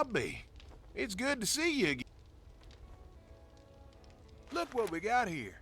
I'll be. It's good to see you again. Look what we got here.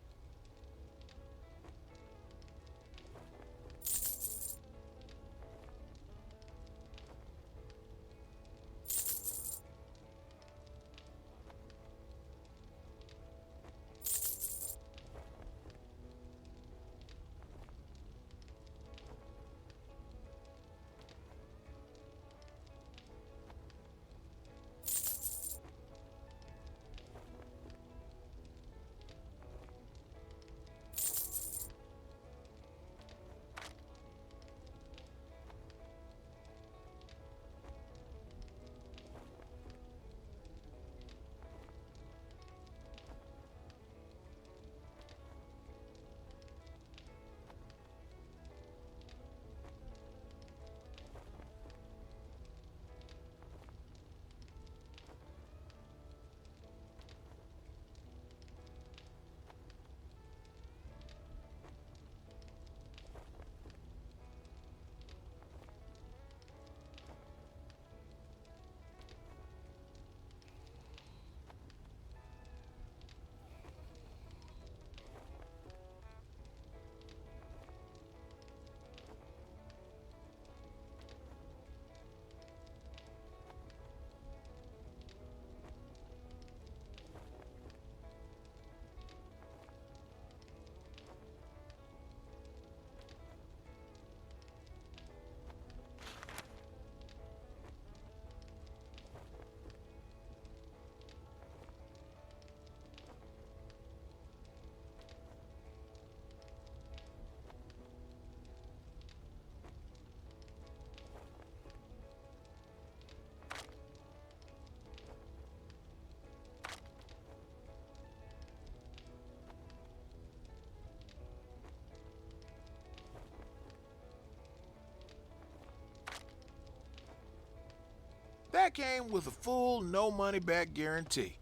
That came with a full no money back guarantee.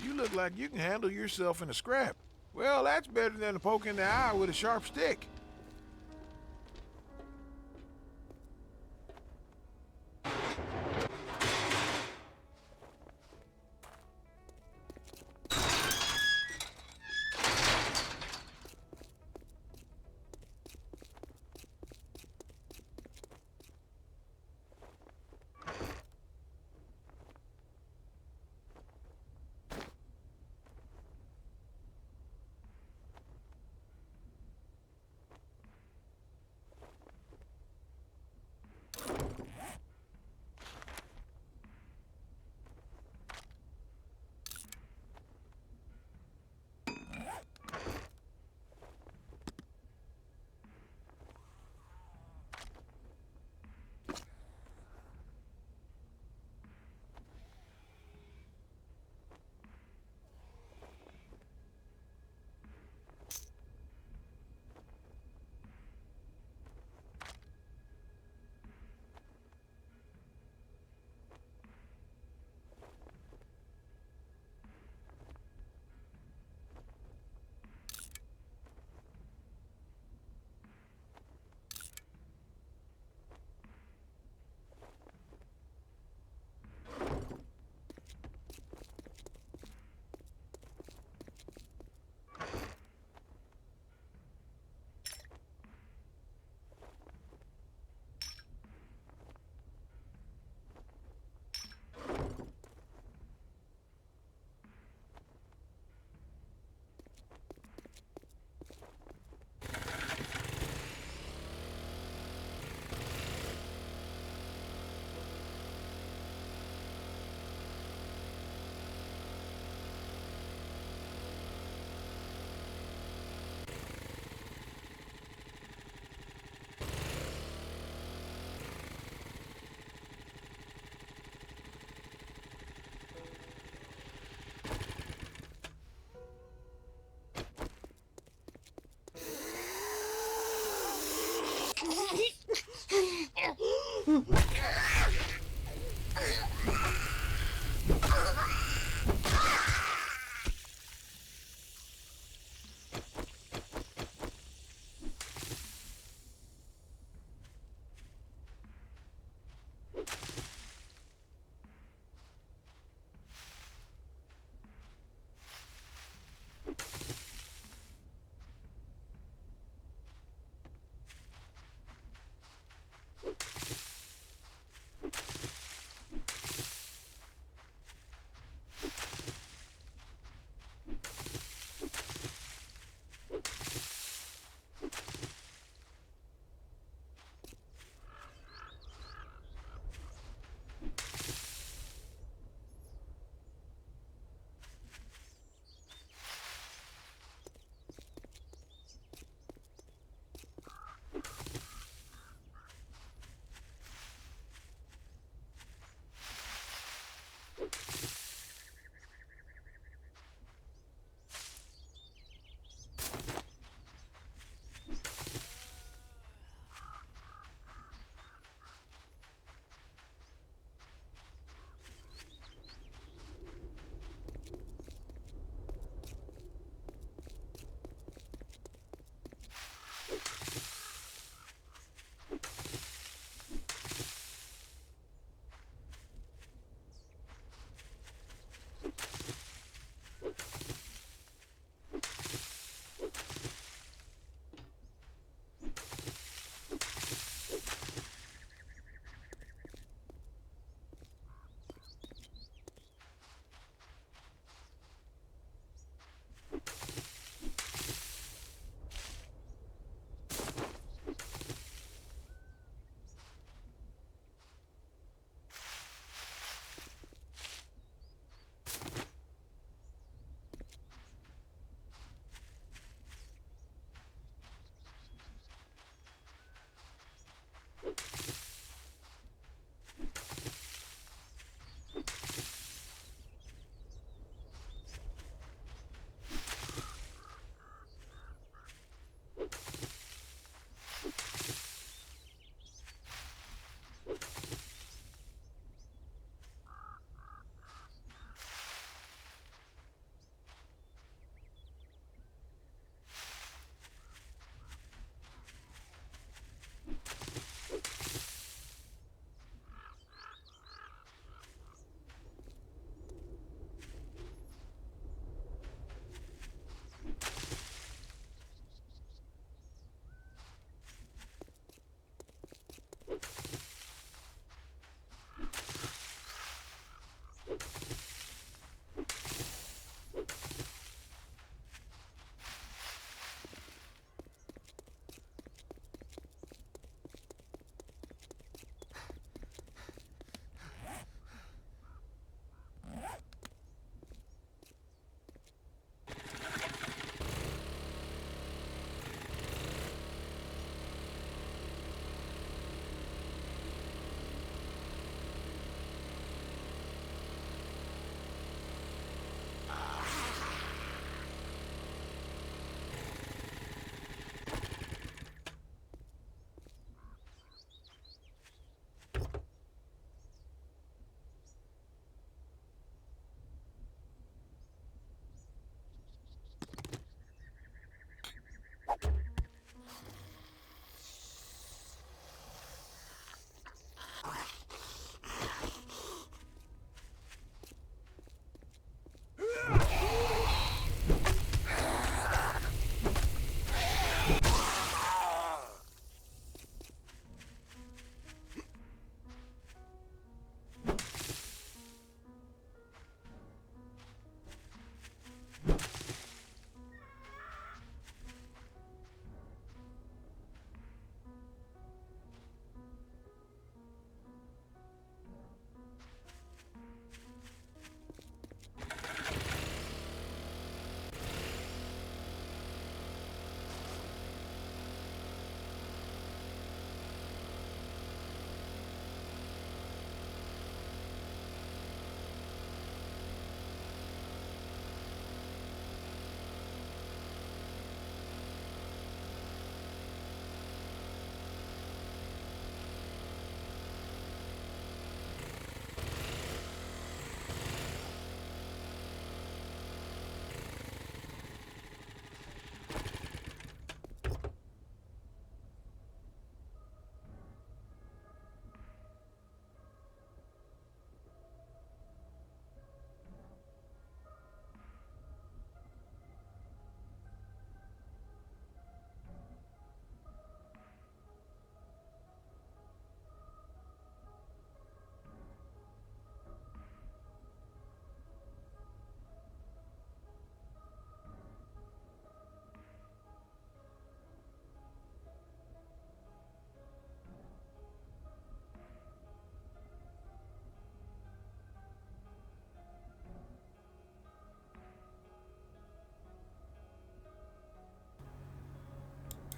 You look like you can handle yourself in a scrap. Well, that's better than a poke in the eye with a sharp stick.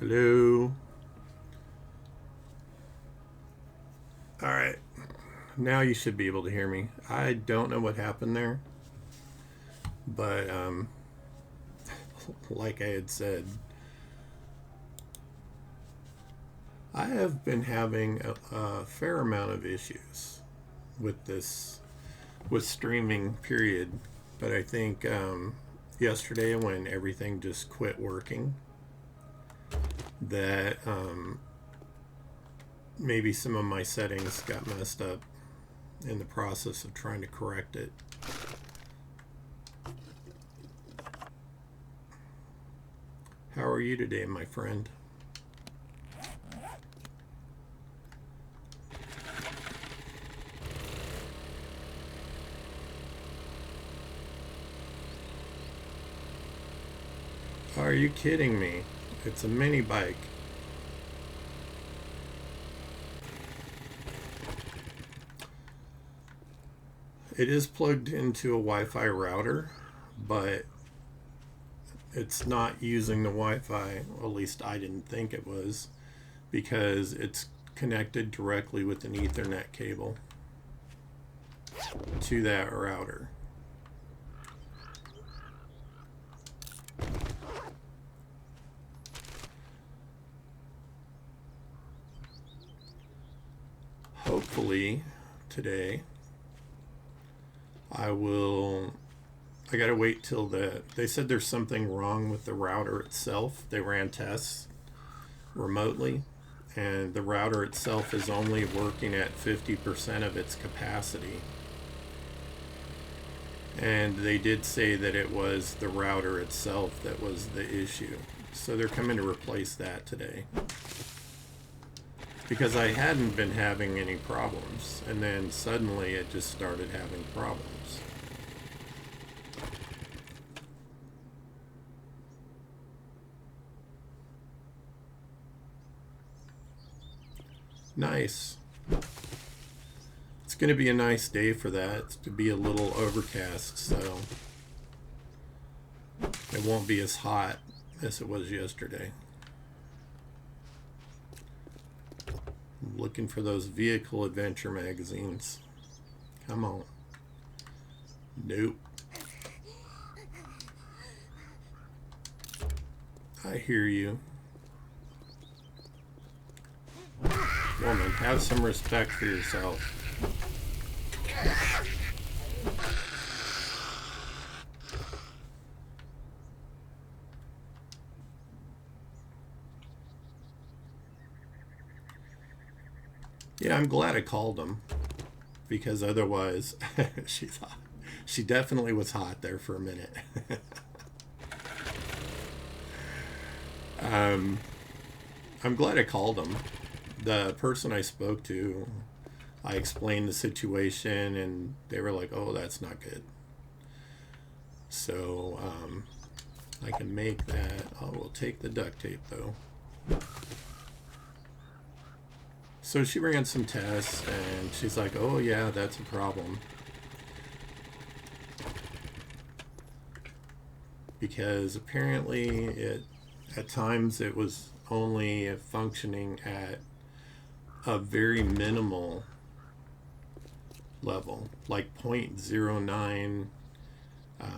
Hello. All right. Now you should be able to hear me. I don't know what happened there, but like I had said, I have been having a fair amount of issues with this, with streaming, period. But I think yesterday when everything just quit working, that maybe some of my settings got messed up in the process of trying to correct it. How are you today, my friend? Are you kidding me? It's a mini bike. It is plugged into a Wi-Fi router, but it's not using the Wi-Fi, at least I didn't think it was, because it's connected directly with an Ethernet cable to that router. Hopefully today I gotta wait till they said there's something wrong with the router itself. They ran tests remotely, and the router itself is only working at 50% of its capacity. And they did say that it was the router itself that was the issue. So they're coming to replace that today. Because I hadn't been having any problems, and then suddenly it just started having problems. Nice. It's going to be a nice day for that. It's to be a little overcast, so it won't be as hot as it was yesterday. I'm looking for those vehicle adventure magazines. Come on. Nope. I hear you. Woman, have some respect for yourself. Yeah, I'm glad I called him, because otherwise she's hot. She definitely was hot there for a minute. I'm glad I called him. The person I spoke to, I explained the situation, and they were like, oh, that's not good. So I can make that. Oh, we'll take the duct tape, though. So she ran some tests, and she's like, oh, yeah, that's a problem. Because apparently at times it was only functioning at a very minimal level, like 0.09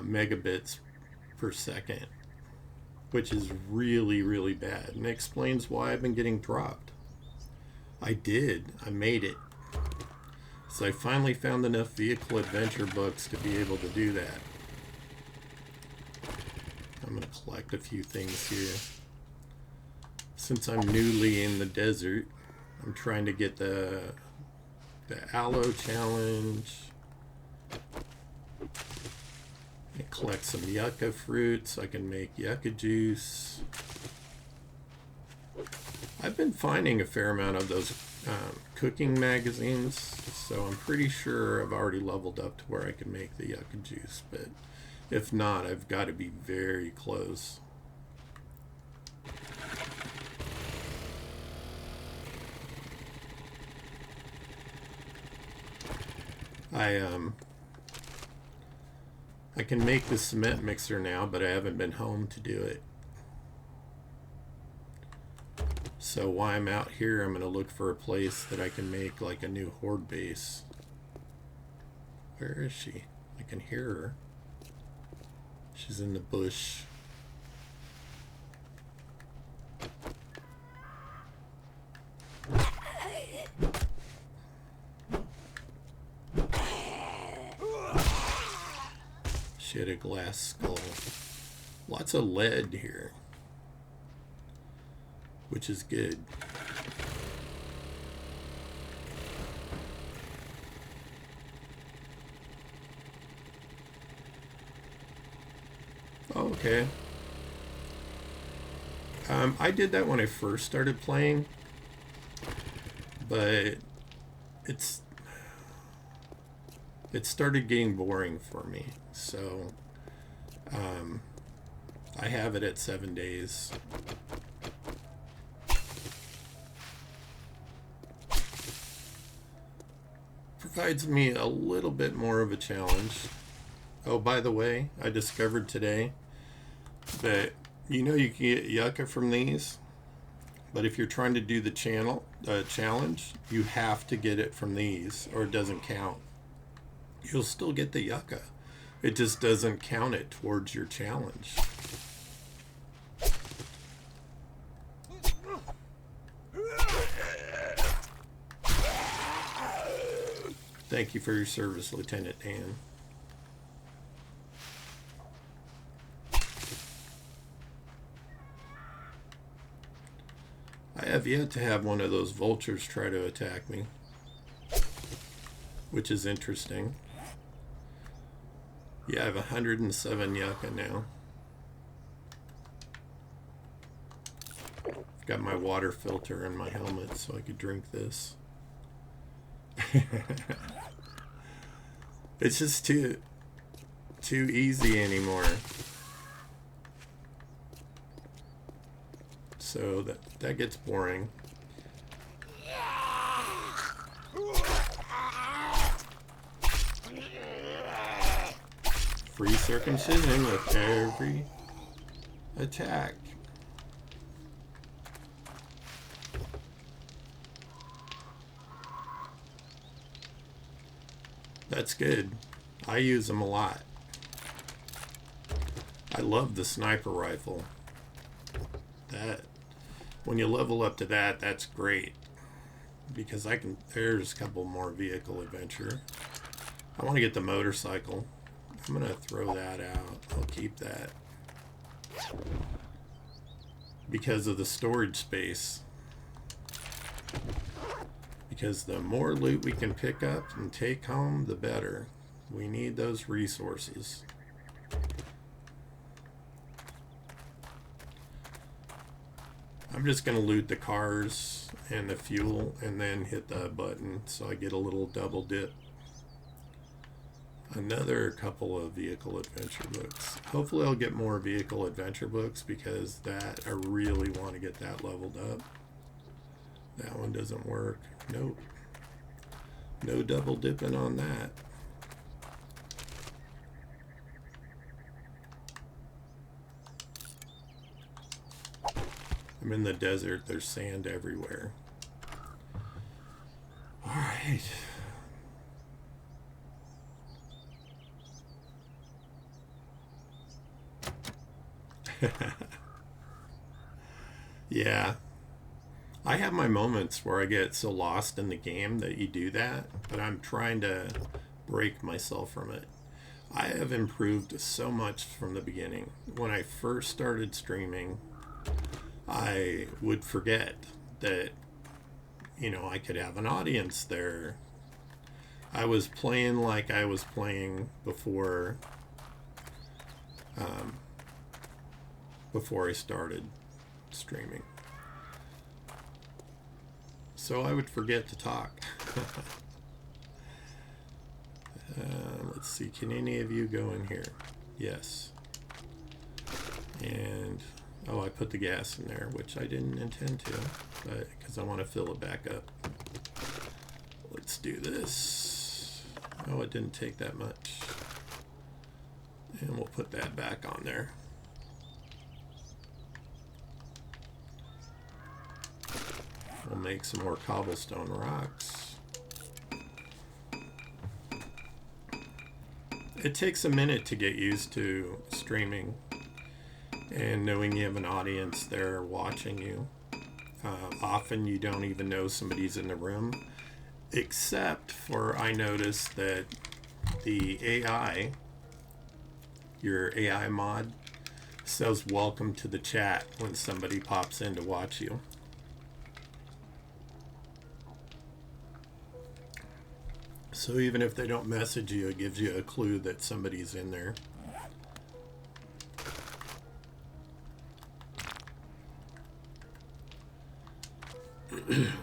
megabits per second, which is really, really bad. And it explains why I've been getting dropped. I made it. So I finally found enough vehicle adventure books to be able to do that. I'm going to collect a few things here. Since I'm newly in the desert, I'm trying to get the aloe challenge. And collect some yucca fruit so I can make yucca juice. I've been finding a fair amount of those cooking magazines, so I'm pretty sure I've already leveled up to where I can make the yucca juice, but if not, I've got to be very close. I can make the cement mixer now, but I haven't been home to do it. So while I'm out here, I'm going to look for a place that I can make like a new horde base. Where is she? I can hear her. She's in the bush. She had a glass skull. Lots of lead here, which is good. Okay. I did that when I first started playing, but it started getting boring for me. So I have it at 7 days. Provides me a little bit more of a challenge. Oh, by the way, I discovered today that you can get yucca from these, but if you're trying to do the challenge, you have to get it from these or it doesn't count. You'll still get the yucca. It just doesn't count it towards your challenge. Thank you for your service, Lieutenant Dan. I have yet to have one of those vultures try to attack me, which is interesting. Yeah, I have 107 yucca now. I've got my water filter in my helmet so I could drink this. It's just too easy anymore. So that gets boring. Free circumcision with every attack. That's good. I use them a lot. I love the sniper rifle. When you level up to that, that's great. Because there's a couple more vehicle adventure. I want to get the motorcycle. I'm going to throw that out. I'll keep that. Because of the storage space. Because the more loot we can pick up and take home, the better. We need those resources. I'm just going to loot the cars and the fuel and then hit the button so I get a little double dip. Another couple of vehicle adventure books. Hopefully I'll get more vehicle adventure books because I really want to get that leveled up. That one doesn't work. Nope. No double dipping on that. I'm in the desert. There's sand everywhere. All right. Yeah. I have my moments where I get so lost in the game that you do that, but I'm trying to break myself from it. I have improved so much from the beginning. When I first started streaming, I would forget that, I could have an audience there. I was playing like I was playing before I started streaming. So I would forget to talk. Let's see, can any of you go in here? Yes. And, I put the gas in there, which I didn't intend to, but because I want to fill it back up. Let's do this. Oh, it didn't take that much. And we'll put that back on there. make some more cobblestone rocks. It takes a minute to get used to streaming and knowing you have an audience there watching you. Often you don't even know somebody's in the room, except for I noticed that the AI, your AI mod, says welcome to the chat when somebody pops in to watch you. So even if they don't message you, it gives you a clue that somebody's in there.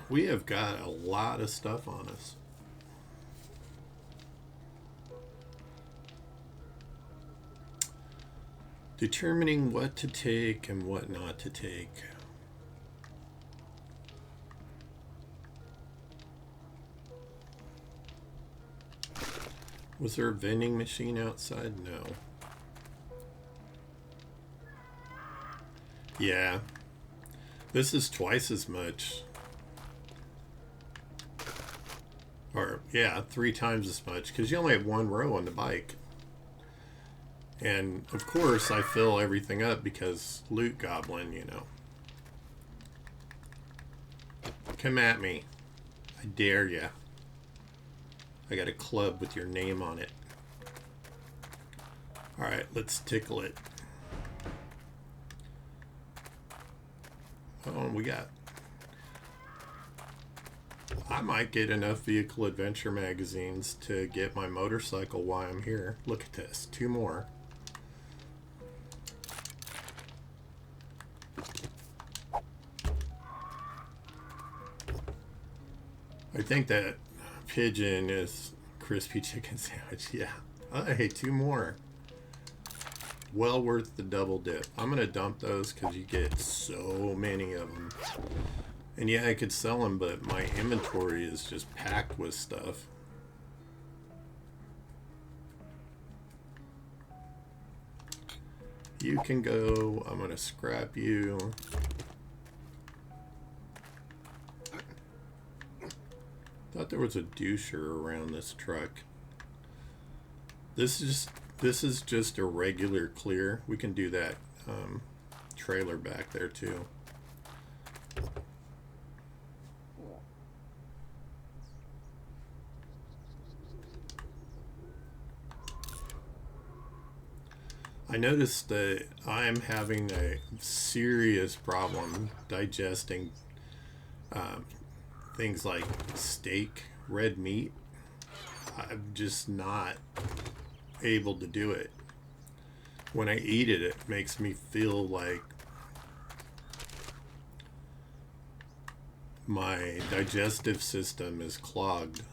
We have got a lot of stuff on us. Determining what to take and what not to take. Was there a vending machine outside? No. Yeah. This is twice as much. Or, yeah, 3 times as much. Because you only have 1 row on the bike. And, of course, I fill everything up because loot goblin, you know. Come at me. I dare ya. I got a club with your name on it. Alright, let's tickle it. Oh, we got... I might get enough Vehicle Adventure magazines to get my motorcycle while I'm here. Look at this. 2 more. I think that pigeon is crispy chicken sandwich. Yeah. Hey, 2 more. Well worth the double dip. I'm going to dump those because you get so many of them. And yeah, I could sell them, but my inventory is just packed with stuff. You can go. I'm going to scrap you. Thought there was a doucher around this truck. This is just a regular clear. We can do that trailer back there too. I noticed that I'm having a serious problem digesting things like steak, red meat. I'm just not able to do it. When I eat it, it makes me feel like my digestive system is clogged.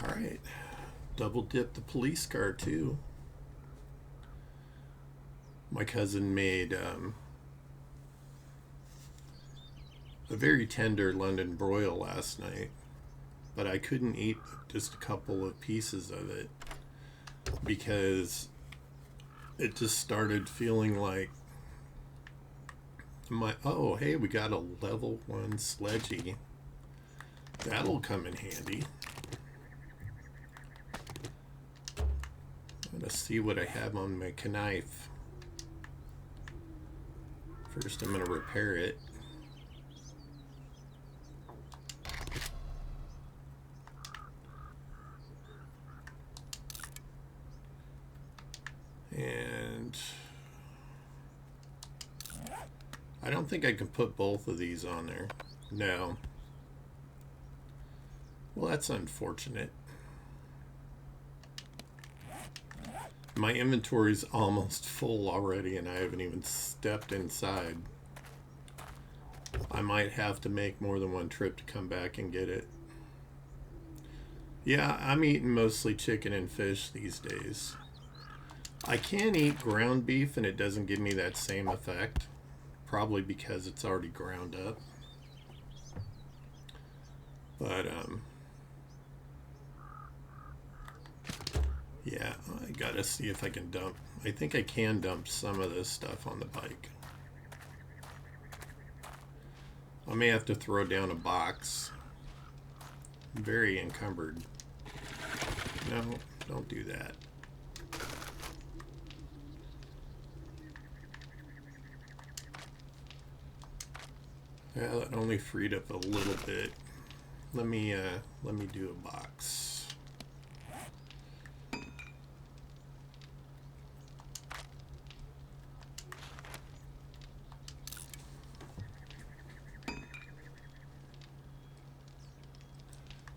Alright. Double dip the police car too. My cousin made a very tender London broil last night, but I couldn't eat just a couple of pieces of it because it just started feeling like oh hey, we got a level 1 sledgy. That'll come in handy. Let's see what I have on my knife. First I'm going to repair it. And I don't think I can put both of these on there. No. Well, that's unfortunate. My inventory's almost full already and I haven't even stepped inside. I might have to make more than 1 trip to come back and get it. Yeah, I'm eating mostly chicken and fish these days. I can eat ground beef and it doesn't give me that same effect. Probably because it's already ground up. But, yeah, I gotta see if I can dump. I think I can dump some of this stuff on the bike. I may have to throw down a box. I'm very encumbered. No, don't do that. Well, it only freed up a little bit. Let me do a box.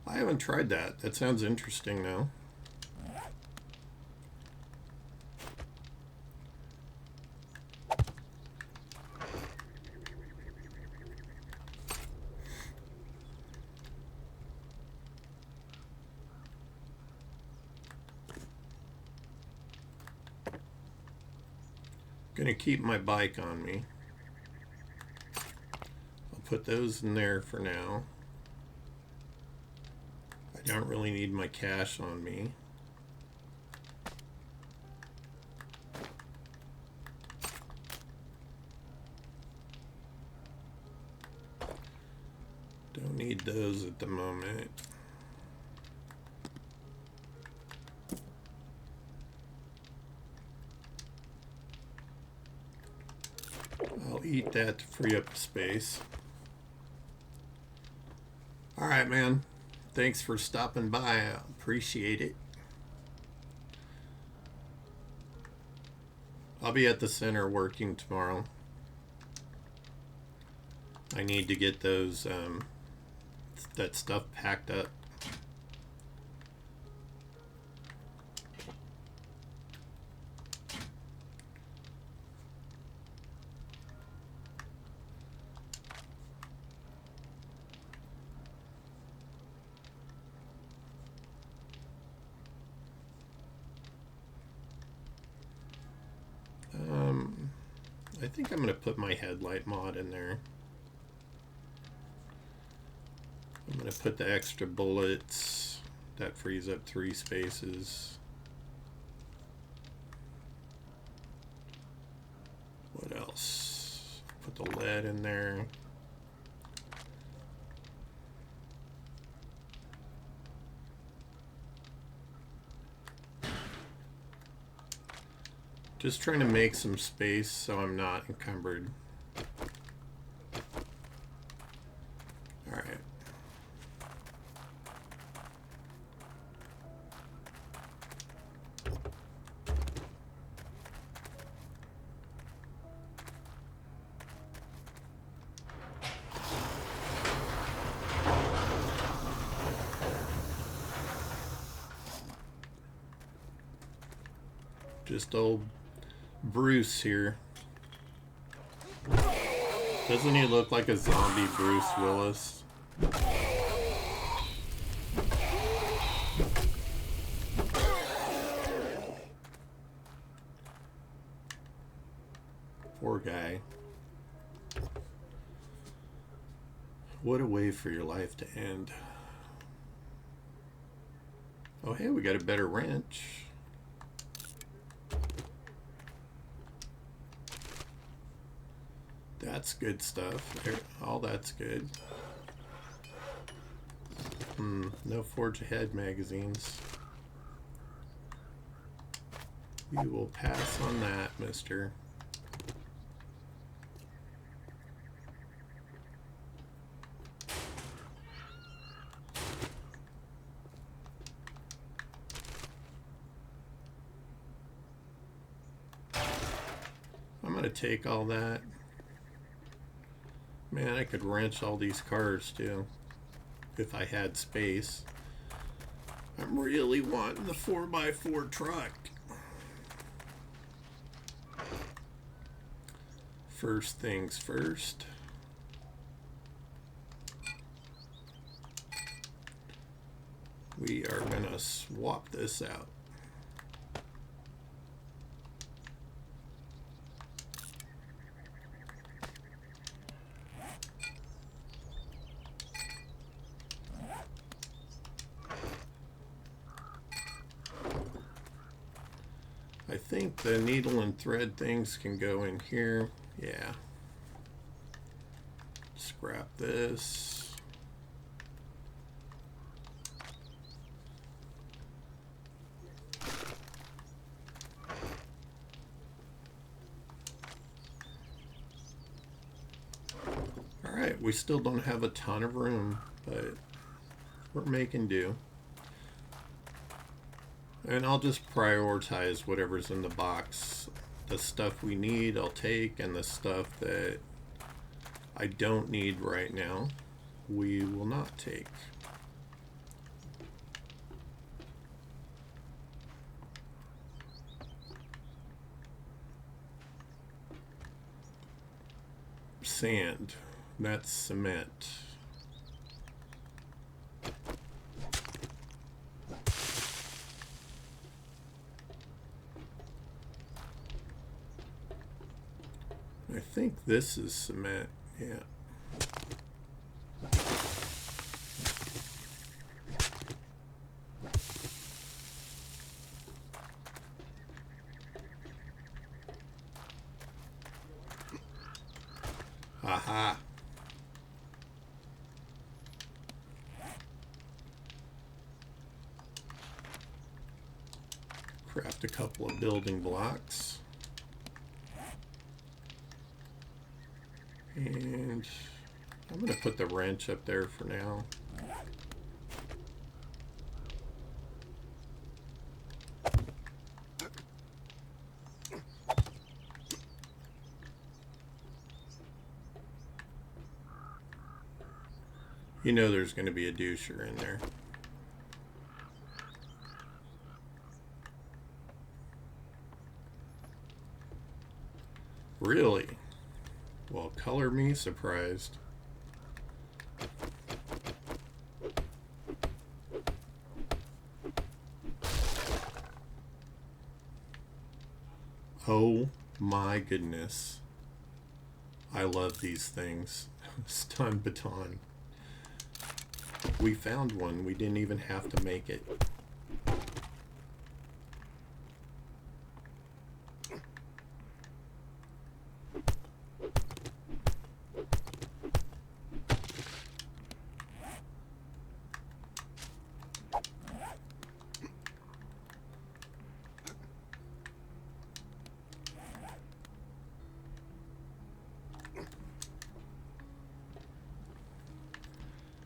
I haven't tried that. That sounds interesting now. Gonna keep my bike on me. I'll put those in there for now. I don't really need my cash on me. Don't need those at the moment. I'll eat that to free up the space. All right, man. Thanks for stopping by. I appreciate it. I'll be at the center working tomorrow. I need to get those that stuff packed up. I think I'm going to put my headlight mod in there. I'm going to put the extra bullets. That frees up 3 spaces. What else? Put the lead in there. Just trying to make some space so I'm not encumbered. All right. Just old Bruce here. Doesn't he look like a zombie Bruce Willis? Poor guy. What a way for your life to end. Oh, hey, we got a better wrench. That's good stuff. All that's good. No Forge Ahead magazines. We will pass on that, mister. I'm gonna take all that. Man, I could wrench all these cars too, if I had space. I'm really wanting the 4x4 truck. First things first. We are gonna swap this out. I think the needle and thread things can go in here. Yeah. Scrap this. Alright, we still don't have a ton of room, but we're making do. And I'll just prioritize whatever's in the box. The stuff we need, I'll take, and the stuff that I don't need right now, we will not take. Sand, that's cement. I think this is cement, yeah. Aha. Craft a couple of building blocks. And I'm going to put the wrench up there for now. You know there's going to be a doucher in there. Really? Well, color me surprised. Oh my goodness. I love these things. Stun baton. We found one. We didn't even have to make it.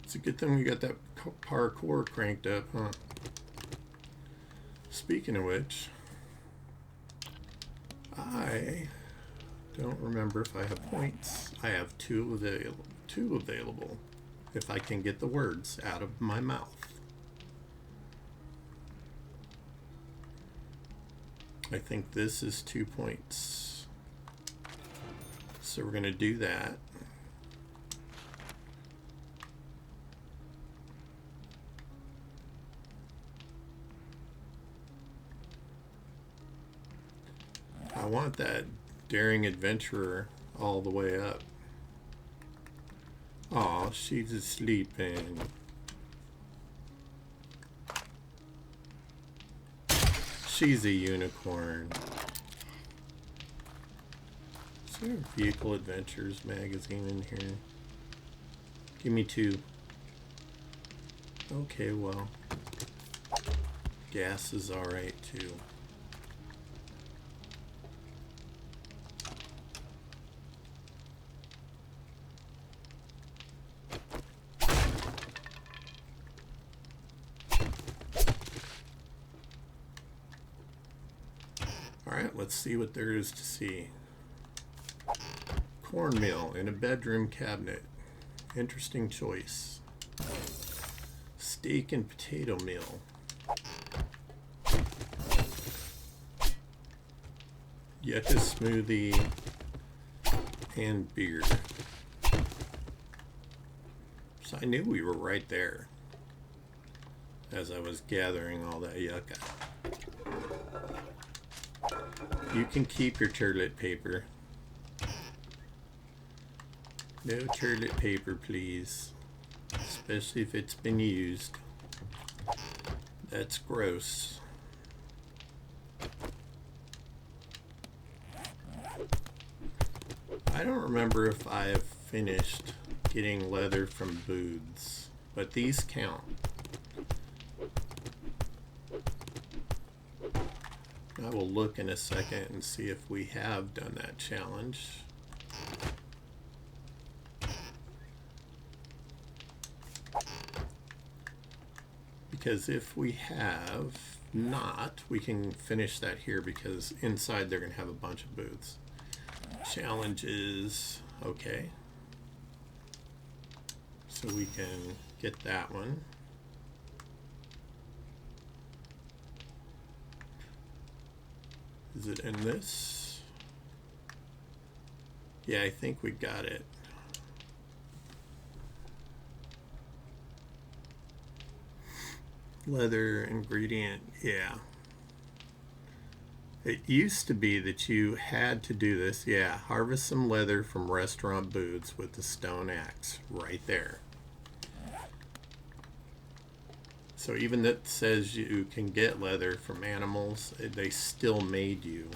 It's a good thing we got that parkour cranked up, huh? Speaking of which, I don't remember if I have points. I have two available if I can get the words out of my mouth. I think this is 2 points. So we're going to do that. I want that daring adventurer all the way up. Aw, she's sleeping. She's a unicorn. Is there a Vehicle Adventures magazine in here? Give me 2. Okay, well. Gas is alright too. Alright, let's see what there is to see. Cornmeal in a bedroom cabinet. Interesting choice. Steak and potato meal. Yucca smoothie and beer. So I knew we were right there as I was gathering all that yucca. You can keep your toilet paper. No toilet paper, please. Especially if it's been used. That's gross. I don't remember if I have finished getting leather from booths, but these count. I will look in a second and see if we have done that challenge. Because if we have not, we can finish that here, because inside they're going to have a bunch of booths. Challenges, okay. So we can get that one. Is it in this? Yeah, I think we got it. Leather ingredient, yeah. It used to be that you had to do this, yeah. Harvest some leather from restaurant booths with the stone axe, right there. So even that says you can get leather from animals, they still made you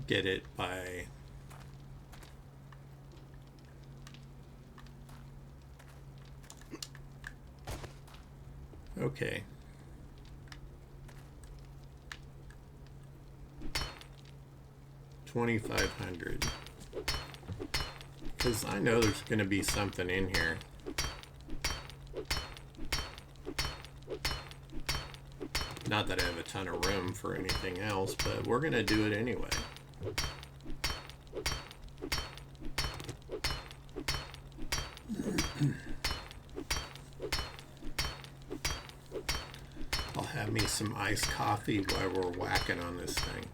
get it by okay. $2,500. Because I know there's going to be something in here. Not that I have a ton of room for anything else, but we're going to do it anyway. I'll have me some iced coffee while we're whacking on this thing.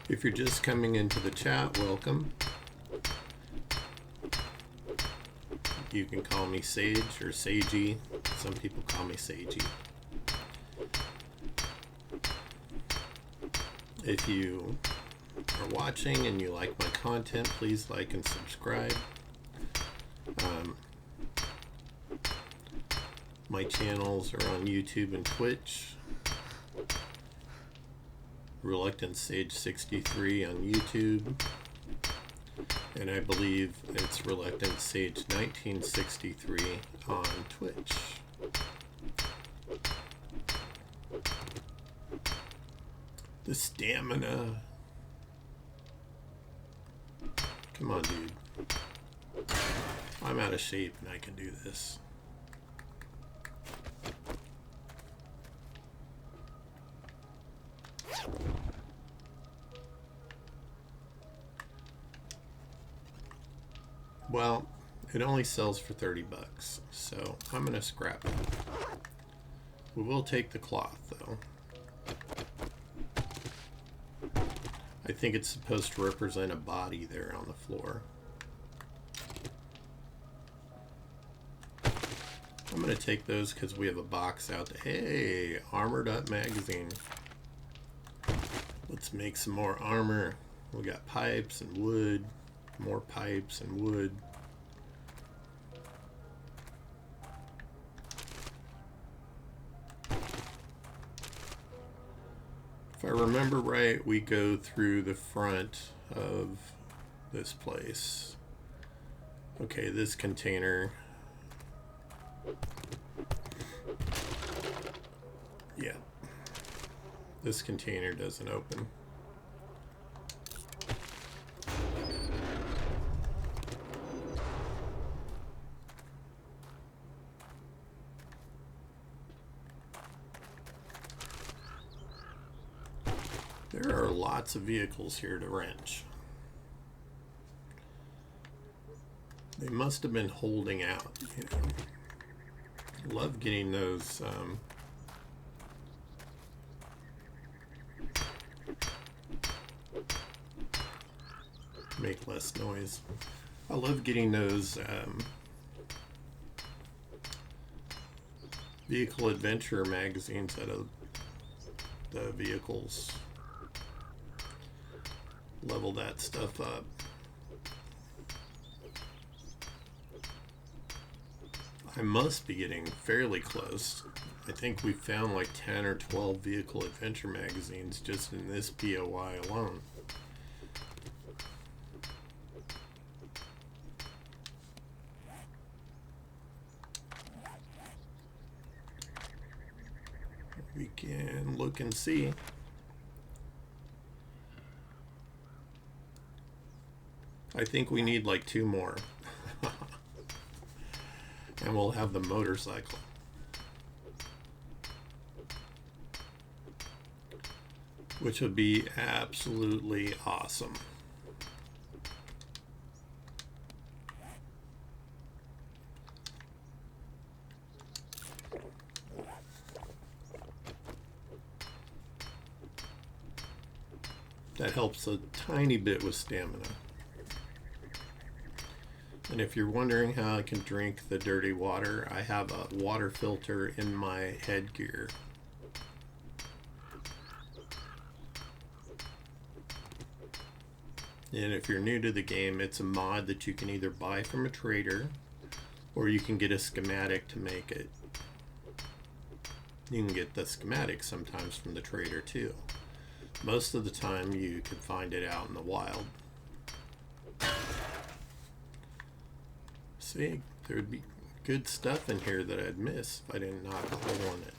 If you're just coming into the chat, welcome. You can call me Sage or Sagey. Some people call me Sagey. If you are watching and you like my content, please like and subscribe. My channels are on YouTube and Twitch. Reluctant Sage 63 on YouTube, and I believe it's Reluctant Sage 1963 on Twitch. The stamina. Come on, dude. I'm out of shape and I can do this. Well, it only sells for 30 bucks, so I'm gonna scrap it. We will take the cloth though. I think it's supposed to represent a body there on the floor. I'm gonna take those because we have a box out there. Hey, armored up magazine. Let's make some more armor. We got pipes and wood. More pipes and wood. If I remember right, we go through the front of this place. Okay, this container. Yeah. This container doesn't open. There are lots of vehicles here to wrench. They must have been holding out, you know. Love getting those make less noise. I love getting those vehicle adventure magazines out of the vehicles. Level that stuff up. I must be getting fairly close. I think we found like 10 or 12 vehicle adventure magazines just in this POI alone. We can look and see. I think we need like 2 more. And we'll have the motorcycle. Which would be absolutely awesome. That helps a tiny bit with stamina. And if you're wondering how I can drink the dirty water, I have a water filter in my headgear. And if you're new to the game, it's a mod that you can either buy from a trader or you can get a schematic to make it. You can get the schematic sometimes from the trader too. Most of the time you can find it out in the wild. See, there would be good stuff in here that I'd miss if I didn't knock a hole in it.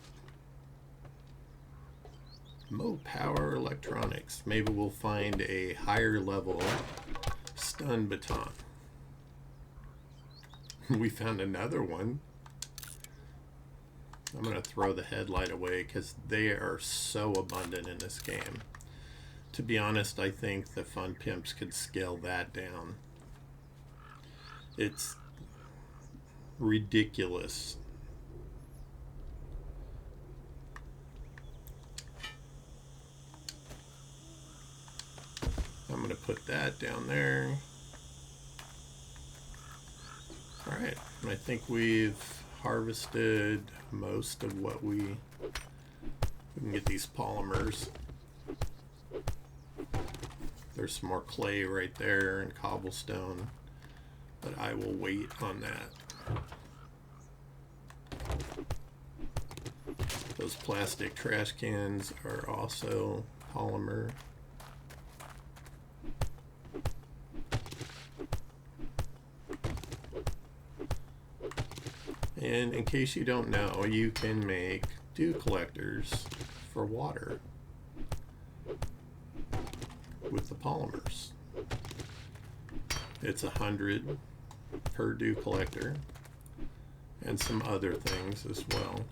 Mo Power Electronics. Maybe we'll find a higher level stun baton. We found another one. I'm going to throw the headlight away because they are so abundant in this game. To be honest, I think the Fun Pimps could scale that down. It's ridiculous. I'm going to put that down there. Alright, I think we've harvested most of what we can get these polymers. There's some more clay right there and cobblestone, but I will wait on that. Those plastic trash cans are also polymer. And in case you don't know, you can make dew collectors for water with the polymers. It's 100 per dew collector and some other things as well.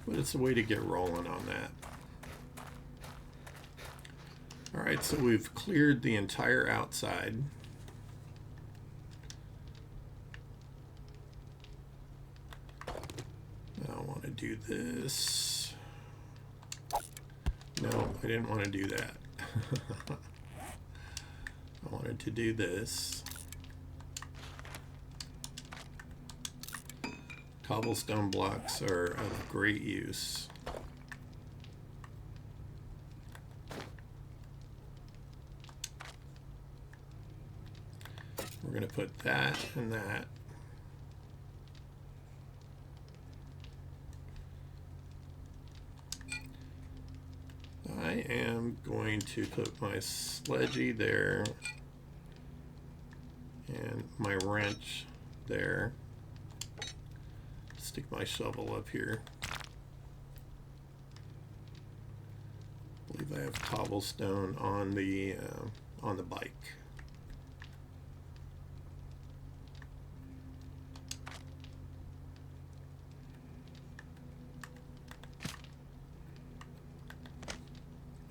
But it's a way to get rolling on that. Alright, so we've cleared the entire outside. Now I want to do this. No, I didn't want to do that. I wanted to do this. Cobblestone blocks are of great use. We're going to put that and that. I am going to put my sledgy there and my wrench there. Stick my shovel up here. I believe I have cobblestone on the bike.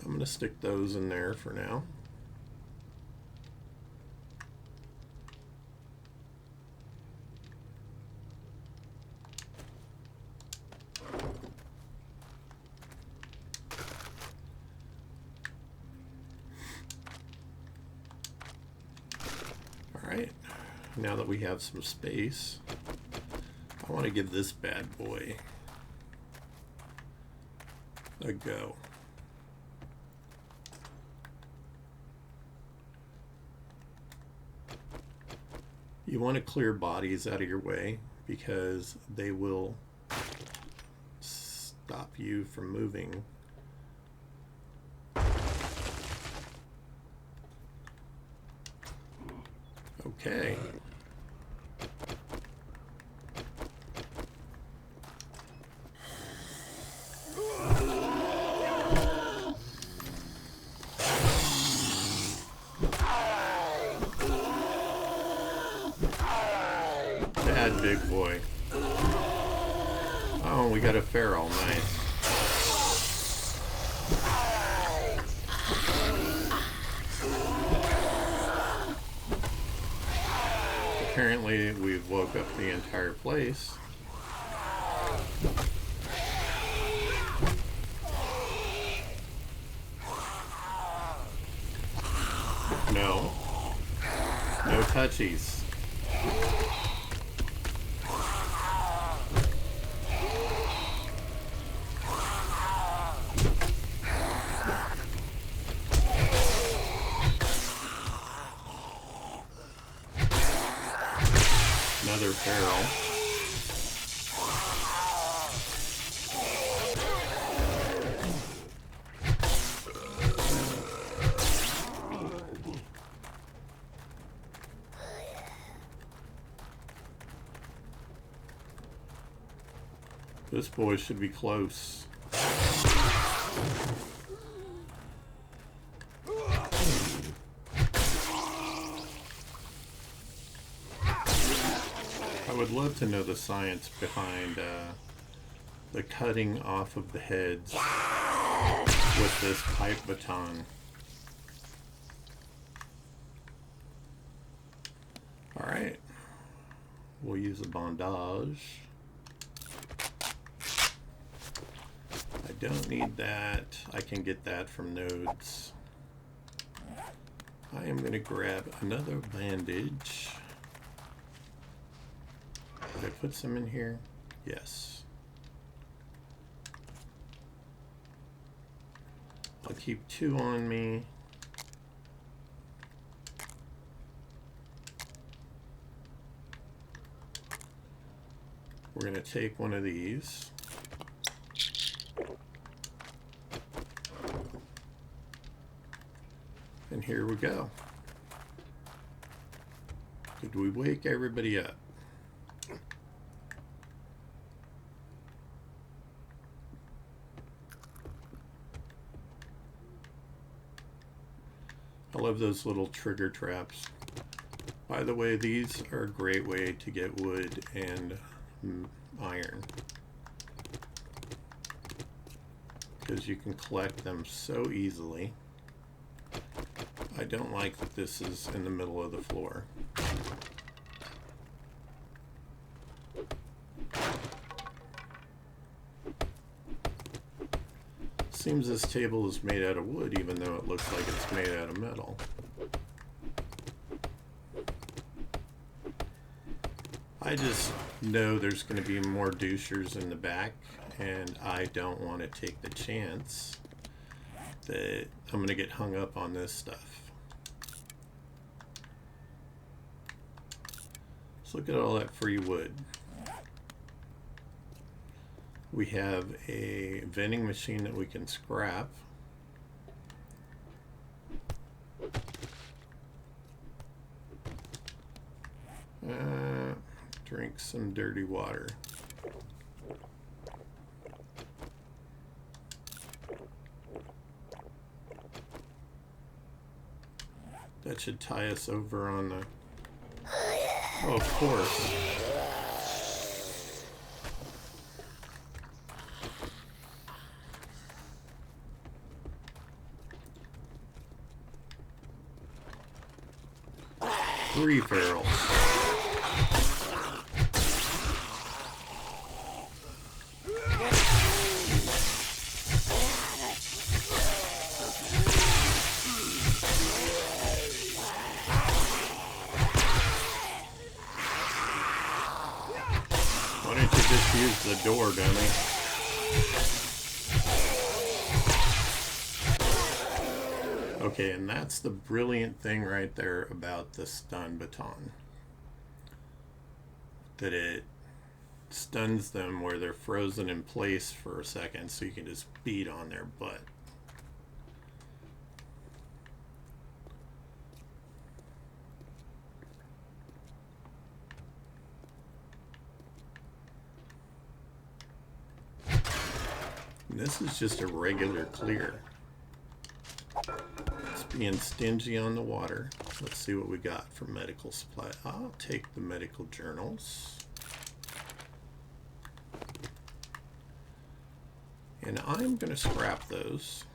I'm going to stick those in there for now. Alright, now that we have some space, I want to give this bad boy a go. You want to clear bodies out of your way because they will stop you from moving. Okay. Bad big boy. Oh, we got a feral. Nice. Apparently, we woke up the entire place. No. No touchies. Another feral. This boy should be close. I would love to know the science behind the cutting off of the heads with this pipe baton. Alright, we'll use a bandage. I don't need that. I can get that from nodes. I am going to grab another bandage. Did I put some in here? Yes. I'll keep 2 on me. We're going to take one of these. And here we go. Did we wake everybody up? I love those little trigger traps. By the way, these are a great way to get wood and iron, because you can collect them so easily. I don't like that this is in the middle of the floor. Seems this table is made out of wood, even though it looks like it's made out of metal. I just know there's going to be more douchers in the back, and I don't want to take the chance that I'm going to get hung up on this stuff. So look at all that free wood. We have a vending machine that we can scrap. Drink some dirty water. That should tie us over on the... Oh, of course. Three ferals. Why don't you just use the door, dummy? Okay, and that's the brilliant thing right there about the stun baton. that it stuns them where they're frozen in place for a second, so you can just beat on their butt. And this is just a regular clear. It's being stingy on the water. Let's see what we got for medical supply. I'll take the medical journals. And I'm going to scrap those.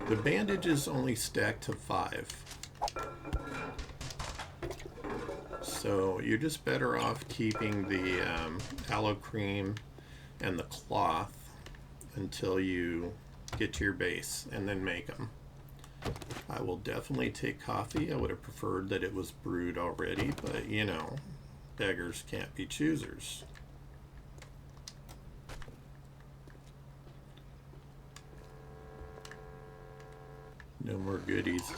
The bandages only stack to 5. So you're just better off keeping the aloe cream and the cloth until you get to your base and then make them. I will definitely take coffee. I would have preferred that it was brewed already, but you know, beggars can't be choosers. No more goodies.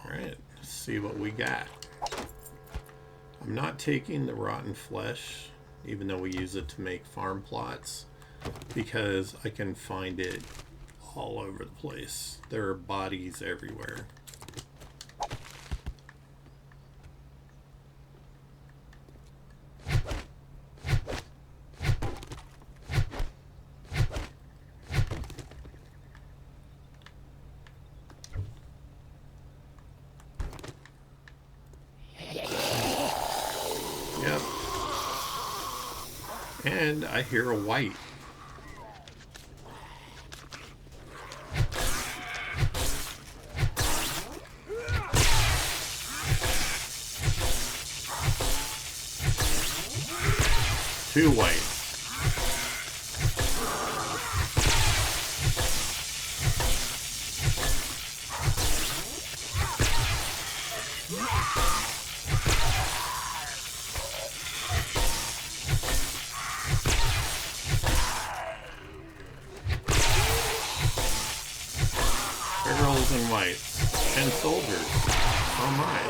Alright, let's see what we got. I'm not taking the rotten flesh, even though we use it to make farm plots, because I can find it all over the place. There are bodies everywhere. Yep. And I hear a white. Two white. Girls and whites. And soldiers. Oh my.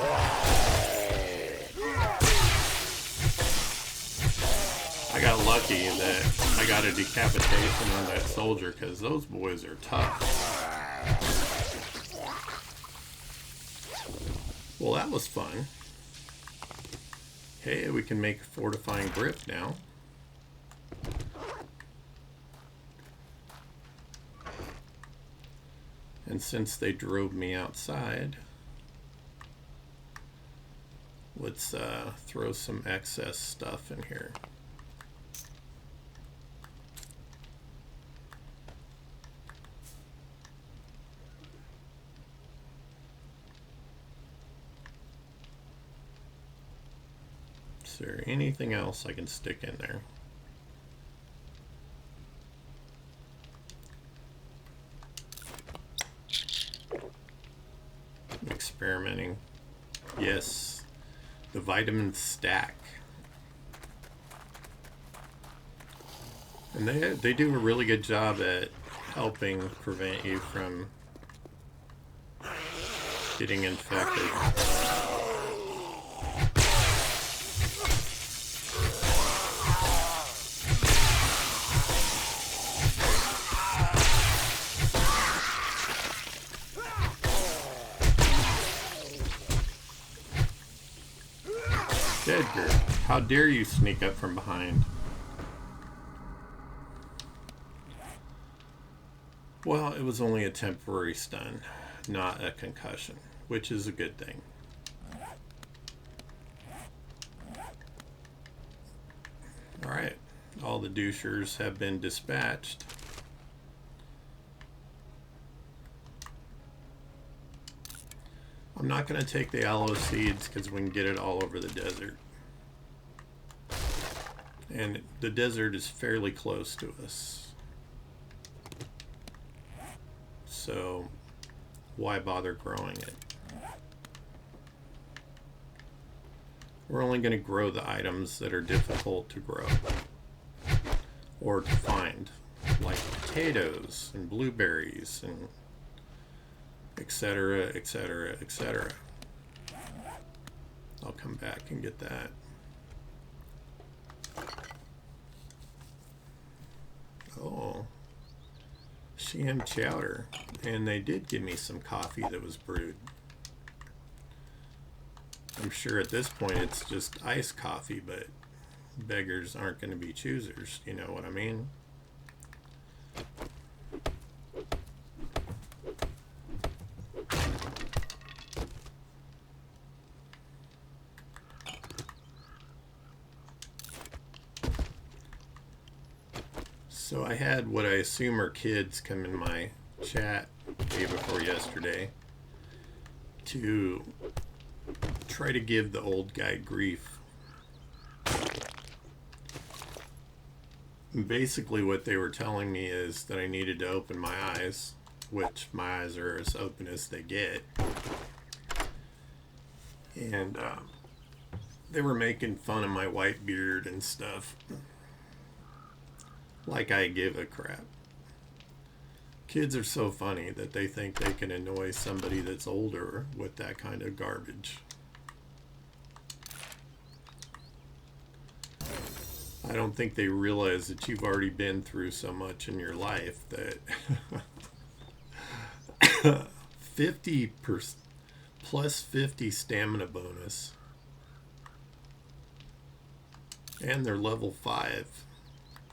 I got lucky that I got a decapitation on that soldier, because those boys are tough. Well, that was fun. Hey, we can make a fortifying grip now. And since they drove me outside, let's throw some excess stuff in here. Is there anything else I can stick in there? Experimenting. Yes, the vitamin stack. And they do a really good job at helping prevent you from getting infected. Edgar, how dare you sneak up from behind? Well, it was only a temporary stun, not a concussion, which is a good thing. Alright, all the douchers have been dispatched. I'm not going to take the aloe seeds because we can get it all over the desert. And the desert is fairly close to us. So why bother growing it? We're only going to grow the items that are difficult to grow or to find, like potatoes. potatoes and blueberries and etc., etc., etc. I'll come back and get that. Oh, sham chowder. And they did give me some coffee that was brewed. I'm sure at this point it's just iced coffee, but beggars aren't going to be choosers. You know what I mean? So I had what I assume are kids come in my chat day before yesterday to try to give the old guy grief. And basically what they were telling me is that I needed to open my eyes, which my eyes are as open as they get. And they were making fun of my white beard and stuff. Like I give a crap. Kids are so funny that they think they can annoy somebody that's older with that kind of garbage. I don't think they realize that you've already been through so much in your life that 50% plus 50 stamina bonus. And they're level 5.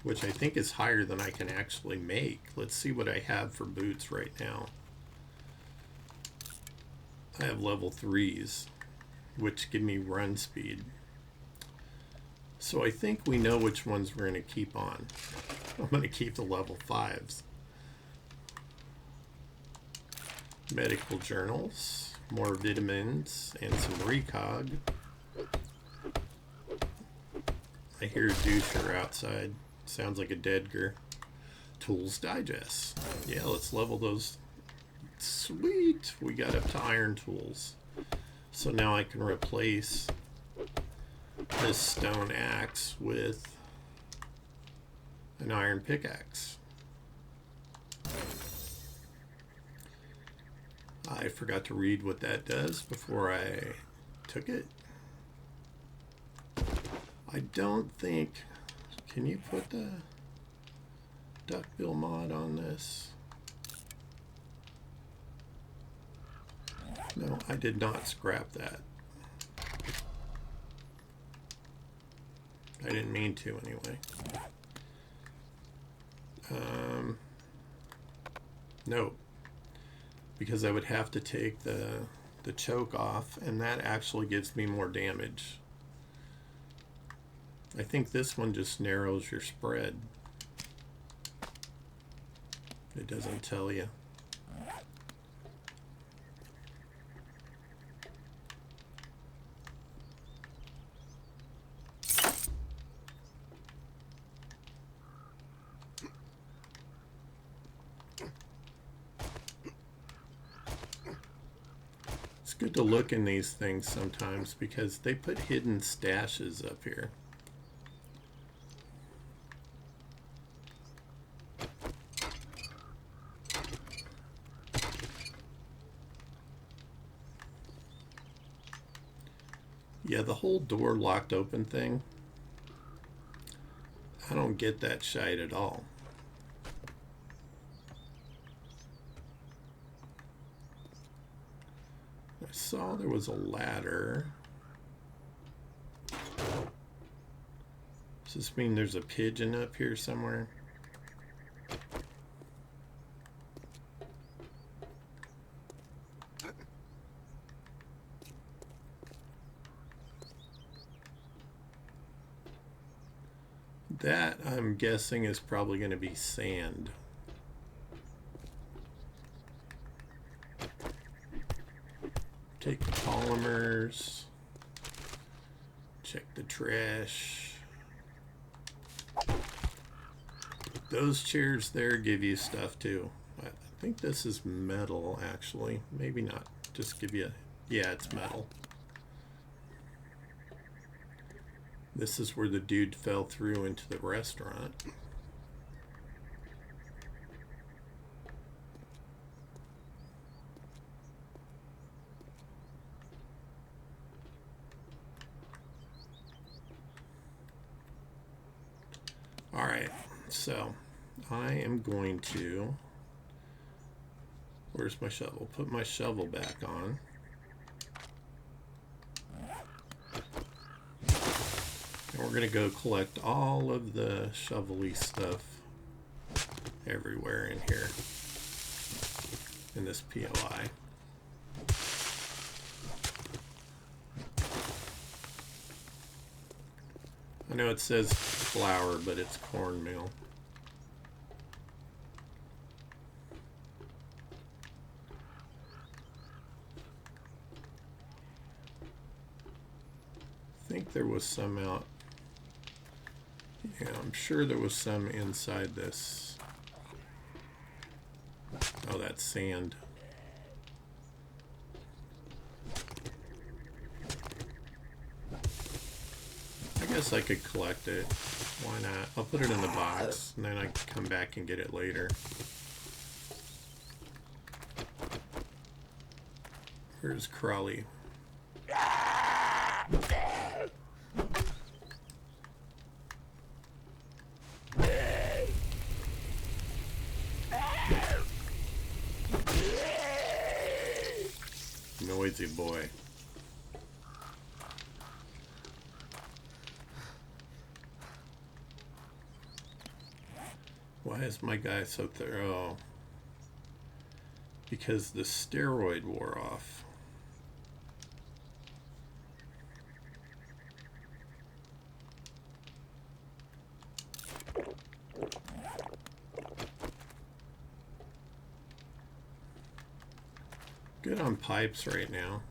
Which I think is higher than I can actually make. Let's see what I have for boots right now. I have level 3s, which give me run speed. So I think we know which ones we're going to keep on. I'm going to keep the level 5s. Medical journals, more vitamins, and some recog. I hear a doucher outside. Sounds like a Deadger. Tools Digest. Yeah, let's level those. Sweet! We got up to iron tools. So now I can replace this stone axe with an iron pickaxe. I forgot to read what that does before I took it. I don't think... Can you put the duckbill mod on this? No, I did not scrap that. I didn't mean to anyway. No, because I would have to take the choke off, and that actually gives me more damage. I think this one just narrows your spread. It doesn't tell you. It's good to look in these things sometimes because they put hidden stashes up here. Yeah, the whole door locked open thing, I don't get that shite at all. I saw there was a ladder. Does this mean there's a pigeon up here somewhere? That, I'm guessing, is probably going to be sand. Take the polymers. Check the trash. Those chairs there give you stuff too. I think this is metal, actually. Maybe not. Just give you... Yeah, it's metal. This is where the dude fell through into the restaurant. All right, so I am going to, where's my shovel? Put my shovel back on. And we're going to go collect all of the shovel-y stuff everywhere in here, in this POI. I know it says flour, but it's cornmeal. I think there was some out. Yeah, I'm sure there was some inside this. Oh, that's sand. I guess I could collect it. Why not? I'll put it in the box, and then I can come back and get it later. Where's Crawley? Noisy boy. Why is my guy so thorough? Because the steroid wore off. Good on pipes right now.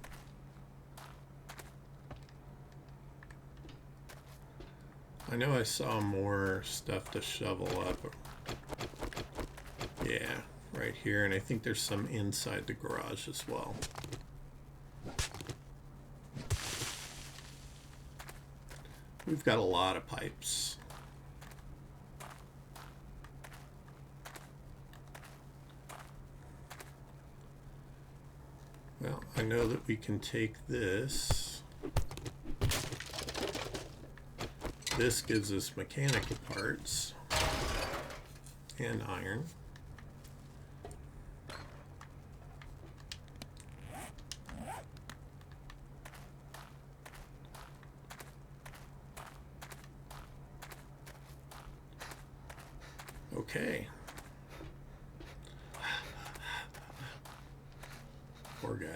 I know I saw more stuff to shovel up. Yeah, right here, and I think there's some inside the garage as well. We've got a lot of pipes. Well, I know that we can take this. This gives us mechanical parts and iron. Okay. Poor guy.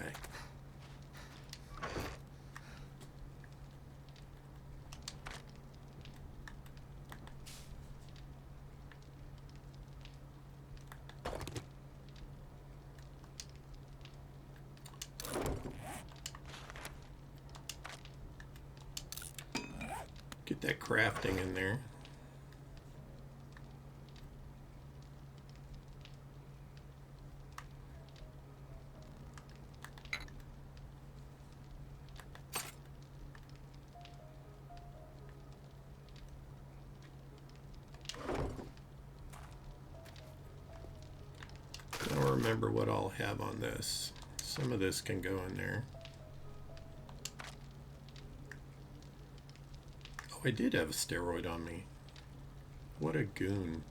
Get that crafting in there. I don't remember what I'll have on this. Some of this can go in there. Oh, I did have a steroid on me. What a goon.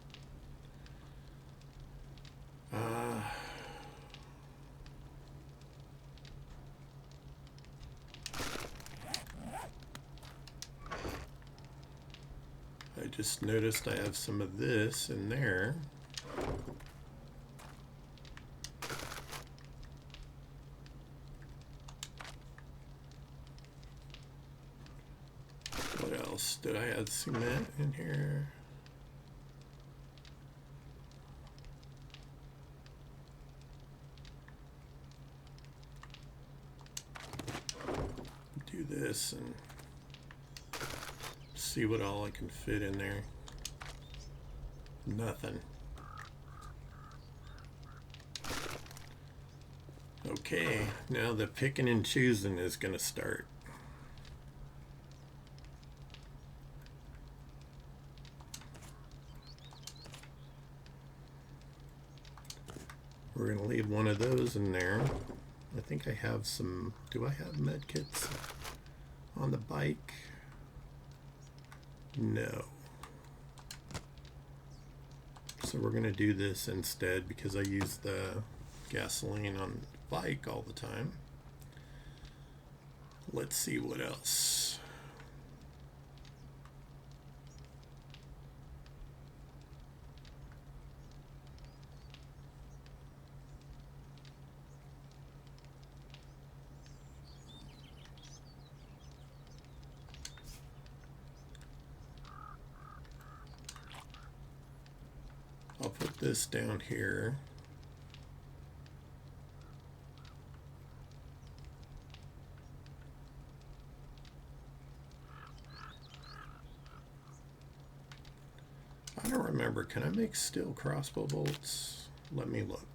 I just noticed I have some of this in there. What else? Did I add cement in here? Do this and see what all I can fit in there. Nothing. Okay, now the picking and choosing is going to start. We're going to leave one of those in there. I think I have some. Do I have med kits on the bike? No. So we're going to do this instead because I use the gasoline on the bike all the time. Let's see what else. I'll put this down here. I don't remember. Can I make steel crossbow bolts? Let me look.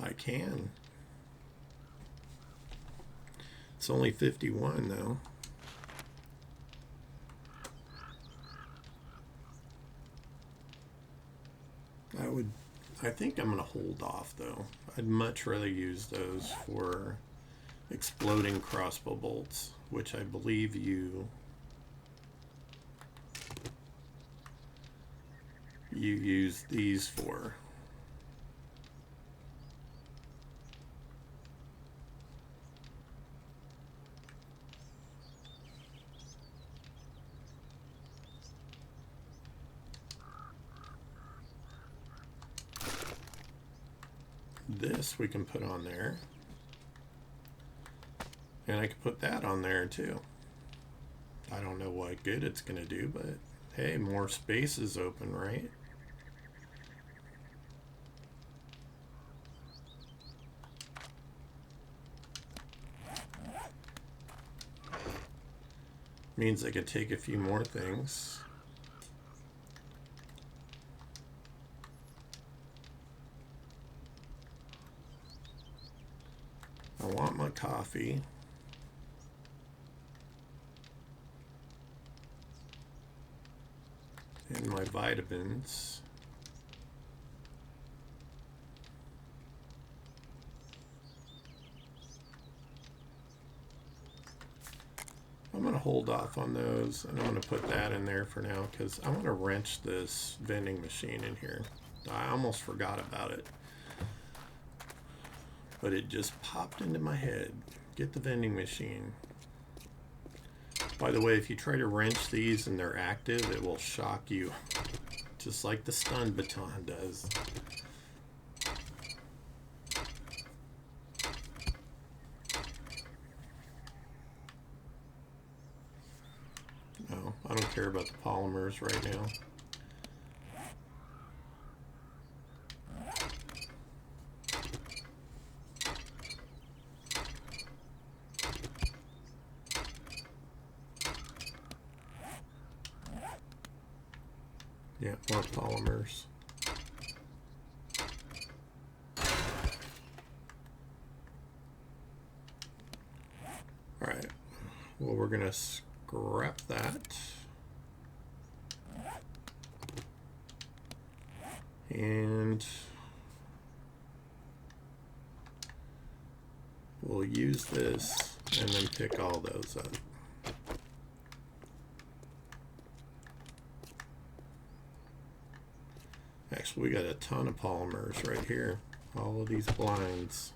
I can. It's only 51 though. I think I'm going to hold off though. I'd much rather use those for exploding crossbow bolts, which I believe you use these for. This we can put on there. And I can put that on there too. I don't know what good it's going to do, but hey, more space is open, right? Means I could take a few more things. I want my coffee. And my vitamins. I'm going to hold off on those, and I'm going to put that in there for now because I want to wrench this vending machine in here. I almost forgot about it, but it just popped into my head. Get the vending machine. By the way, if you try to wrench these and they're active, it will shock you, just like the stun baton does. No, I don't care about the polymers right now. Yeah, more polymers. All right. Well, we're going to scrap that. And we'll use this and then pick all those up. Actually, we got a ton of polymers right here. All of these blinds.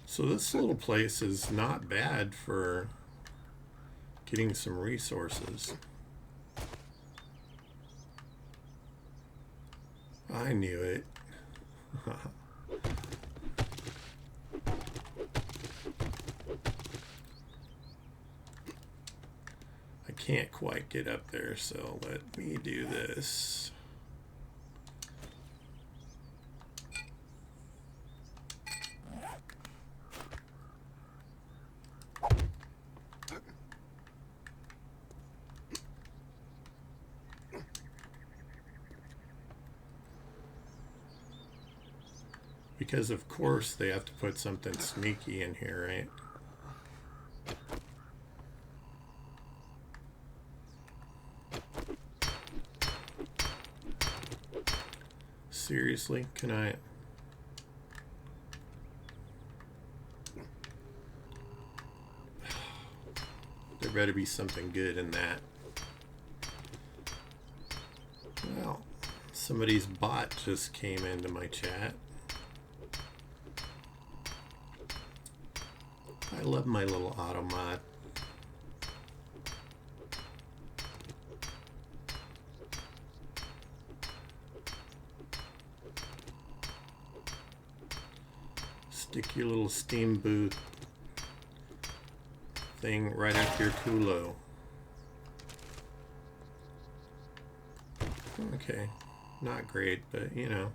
So this little place is not bad for getting some resources. I knew it. I can't quite get up there, so let me do this. Because of course they have to put something sneaky in here, right? Seriously, can I? There better be something good in that. Well, somebody's bot just came into my chat. I love my little automod. Stick your little steam booth thing right up your culo. Okay, not great, but you know.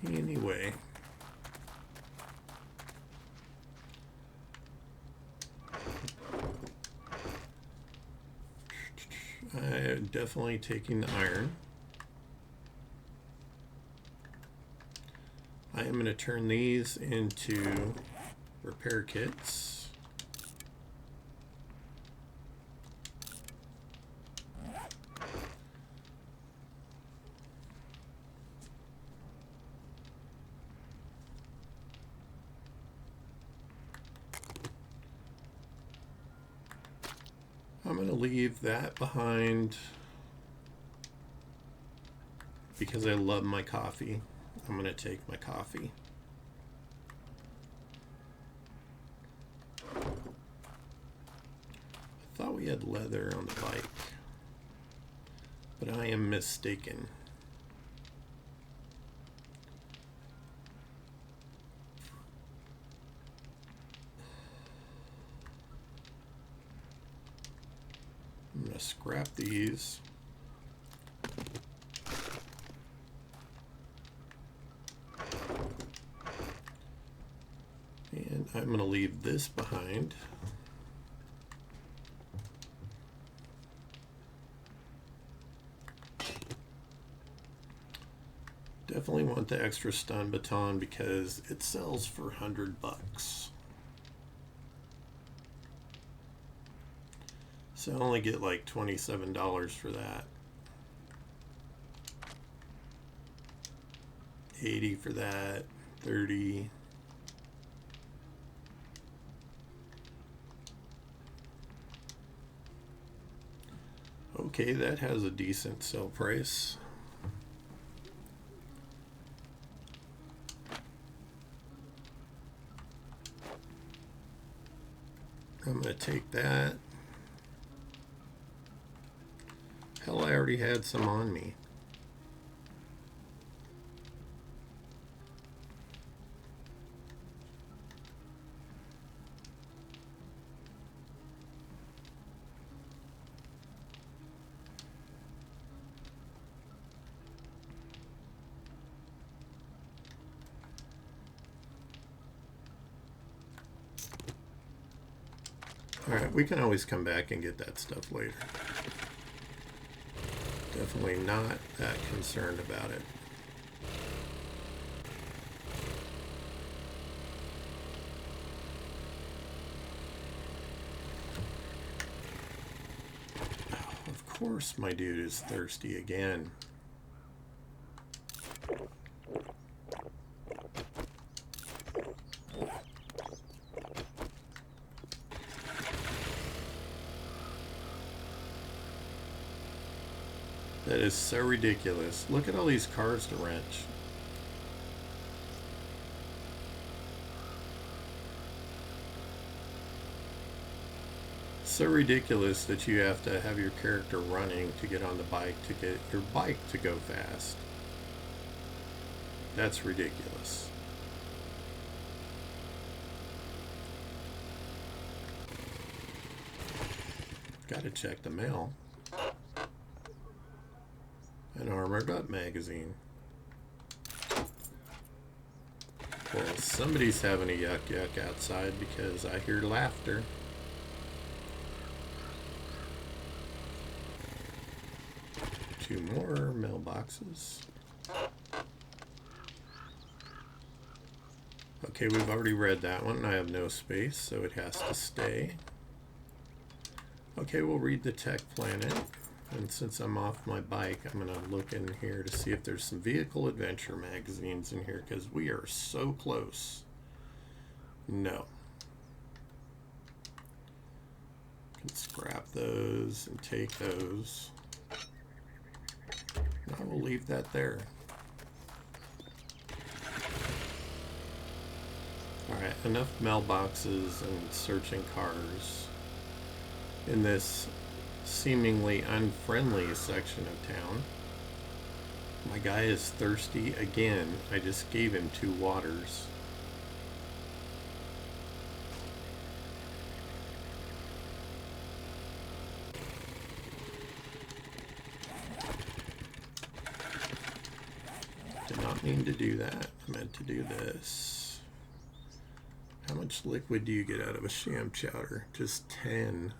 Anyway. I'm definitely taking the iron. I am going to turn these into repair kits. I'm going to leave that behind because I love my coffee. I'm going to take my coffee. I thought we had leather on the bike, but I am mistaken. I'm going to scrap these. And I'm going to leave this behind. Definitely want the extra stun baton because it sells for $100. So I only get like $27 for that. 80 for that, 30. Okay, that has a decent sell price. I'm going to take that. Hell, I already had some on me. Alright, we can always come back and get that stuff later. Definitely not that concerned about it. Oh, of course my dude is thirsty again. That is so ridiculous. Look at all these cars to wrench. So ridiculous that you have to have your character running to get on the bike to get your bike to go fast. That's ridiculous. Gotta check the mail. An Armored Up magazine. Well, somebody's having a yuck yuck outside because I hear laughter. Two more mailboxes. Okay, we've already read that one. I have no space, so it has to stay. Okay, we'll read the Tech Planet. And since I'm off my bike, I'm going to look in here to see if there's some vehicle adventure magazines in here, because we are so close. No. Can scrap those and take those. I will leave that there. Alright, enough mailboxes and searching cars in this seemingly unfriendly section of town. My guy is thirsty again. I just gave him 2 waters. Did not mean to do that. I meant to do this. How much liquid do you get out of a sham chowder? Just 10.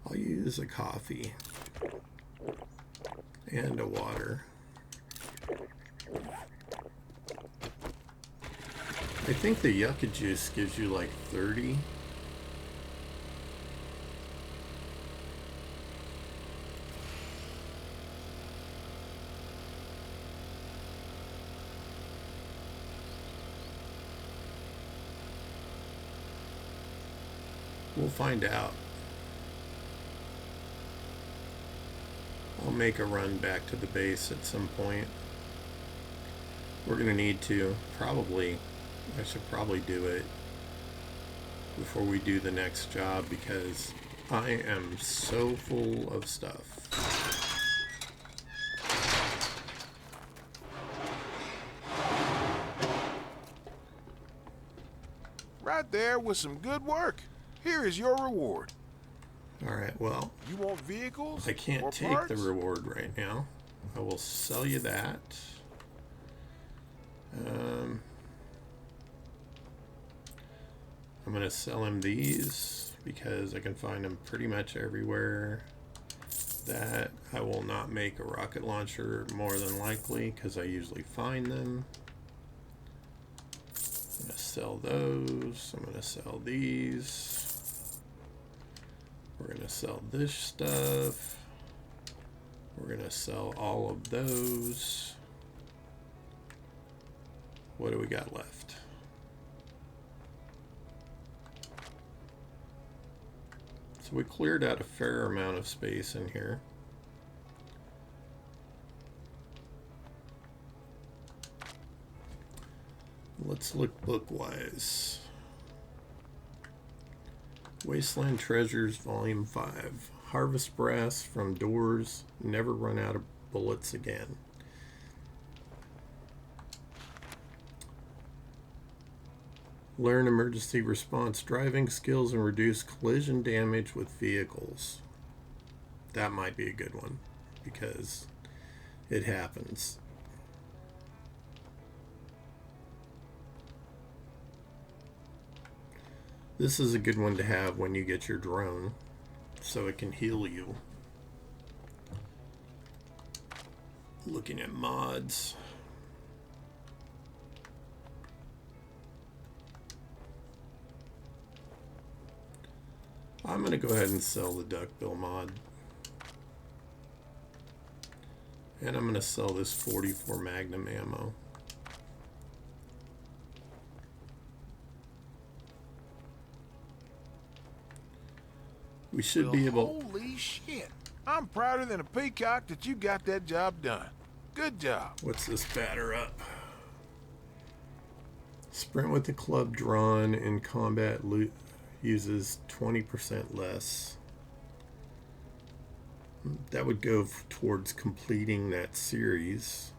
I'll use a coffee and a water. I think the yucca juice gives you like 30. We'll find out. I'll make a run back to the base at some point. We're going to need to probably, I should probably do it before we do the next job, because I am so full of stuff. Right there with some good work. Here is your reward. Alright, well, You want vehicles? I can't or take parts? the reward right now. I will sell you that. I'm going to sell him these because I can find them pretty much everywhere. That I will not make a rocket launcher, more than likely, because I usually find them. I'm going to sell those. I'm going to sell these. We're going to sell this stuff. We're going to sell all of those. What do we got left? So we cleared out a fair amount of space in here. Let's look book-wise. Wasteland Treasures, Volume 5. Harvest brass from doors, never run out of bullets again. Learn emergency response driving skills and reduce collision damage with vehicles. That might be a good one, because it happens. This is a good one to have when you get your drone, so it can heal you. Looking at mods. I'm going to go ahead and sell the duckbill mod. And I'm going to sell this 44 Magnum ammo. We should be able... Holy shit. I'm prouder than a peacock that you got that job done. Good job. What's this batter up? Sprint with the club drawn in combat uses 20% less. That would go towards completing that series.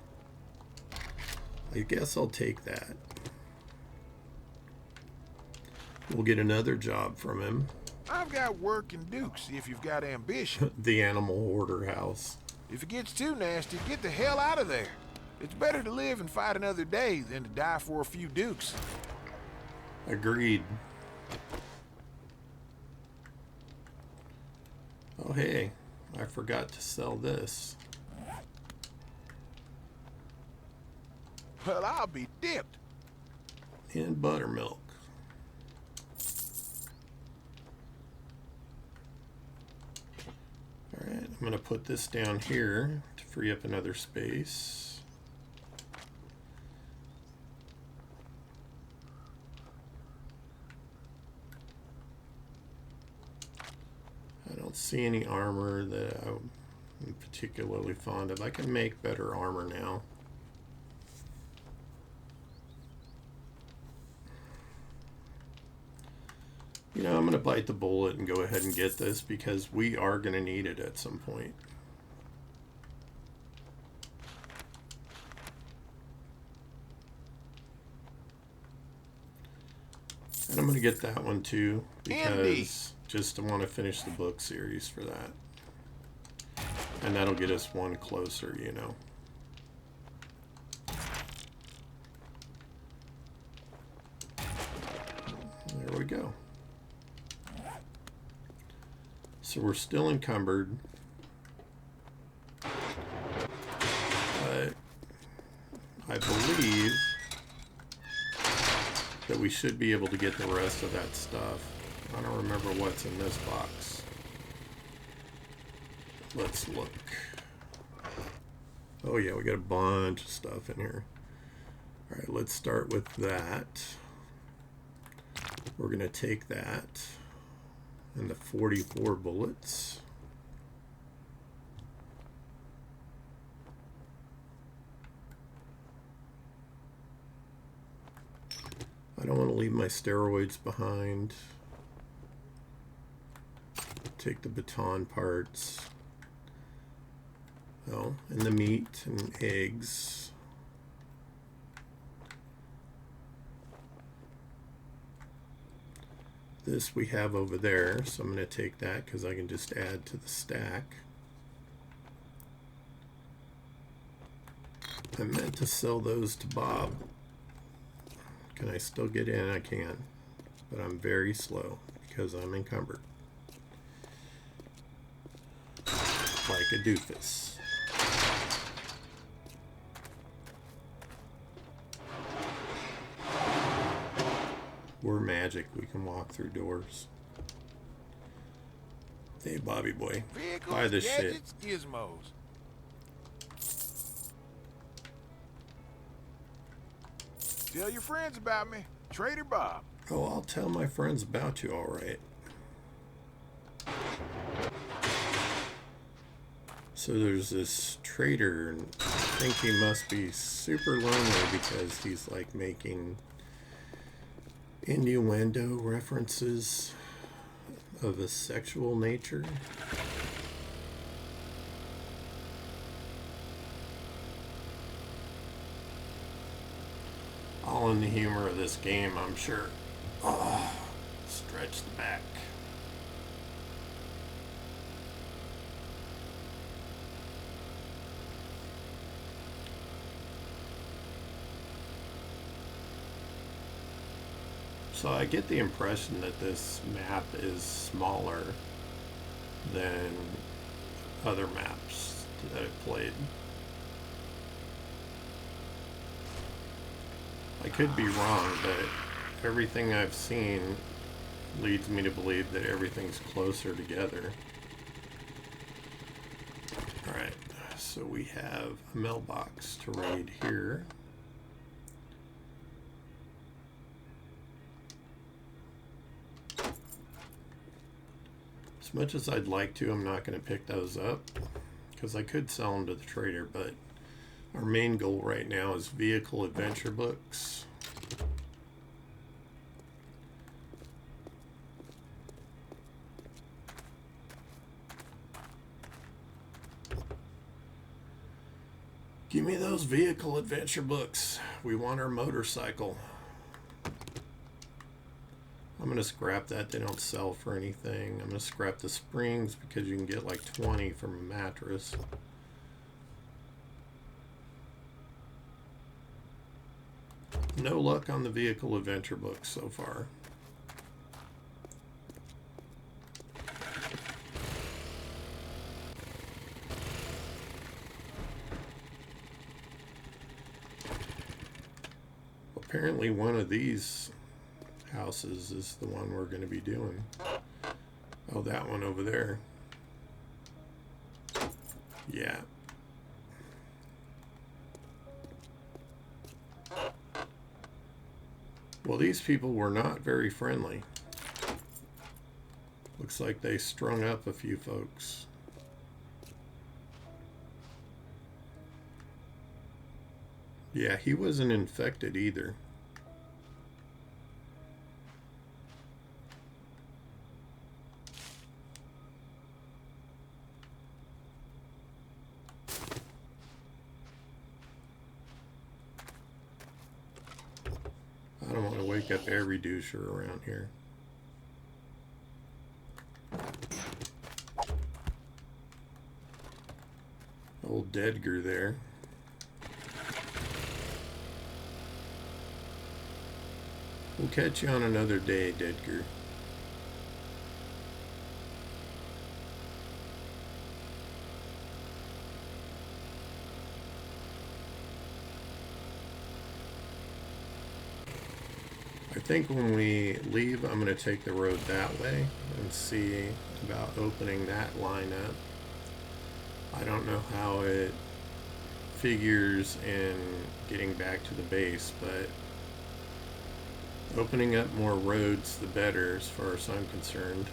I guess I'll take that. We'll get another job from him. I've got work in Dukes if you've got ambition. The animal hoarder house. If it gets too nasty, get the hell out of there. It's better to live and fight another day than to die for a few Dukes. Agreed. Oh hey, I forgot to sell this. Well, I'll be dipped. and buttermilk. Alright, I'm going to put this down here to free up another space. I don't see any armor that I'm particularly fond of. I can make better armor now. You know, I'm going to bite the bullet and go ahead and get this because we are going to need it at some point. And I'm going to get that one too because just I want to finish the book series for that. And that'll get us one closer, you know. There we go. So we're still encumbered. But I believe that we should be able to get the rest of that stuff. I don't remember what's in this box. Let's look. Oh yeah, we got a bunch of stuff in here. All right, let's start with that. We're gonna take that and the 44 bullets. I don't want to leave my steroids behind. Take the baton parts. Oh, and the meat and eggs. This we have over there, so I'm going to take that because I can just add to the stack. I meant to sell those to Bob. Can I still get in? I can, but I'm very slow because I'm encumbered. Like a doofus. We're magic. We can walk through doors. Hey, Bobby boy, Vehicles, buy this gadgets, gizmos. Tell your friends about me, Trader Bob. Oh, I'll tell my friends about you, all right. So there's this trader, and I think he must be super lonely because he's like making innuendo references of a sexual nature. All in the humor of this game, I'm sure. Oh, stretch the back. So I get the impression that this map is smaller than other maps that I've played. I could be wrong, but everything I've seen leads me to believe that everything's closer together. Alright, so we have a mailbox to raid here. As much as I'd like to, I'm not going to pick those up because I could sell them to the trader, but our main goal right now is vehicle adventure books. Give me those vehicle adventure books. We want our motorcycle. I'm going to scrap that. They don't sell for anything. I'm going to scrap the springs because you can get like 20 from a mattress. No luck on the vehicle adventure books so far. apparently one of these houses is the one we're going to be doing. Oh, that one over there. Yeah. Well, these people were not very friendly. Looks like they strung up a few folks. Yeah, he wasn't infected either. I don't want to wake up every doucher around here. Old Dedgar there. We'll catch you on another day, Dedgar. I think when we leave, I'm going to take the road that way and see about opening that line up. I don't know how it figures in getting back to the base, but opening up more roads, the better as far as I'm concerned.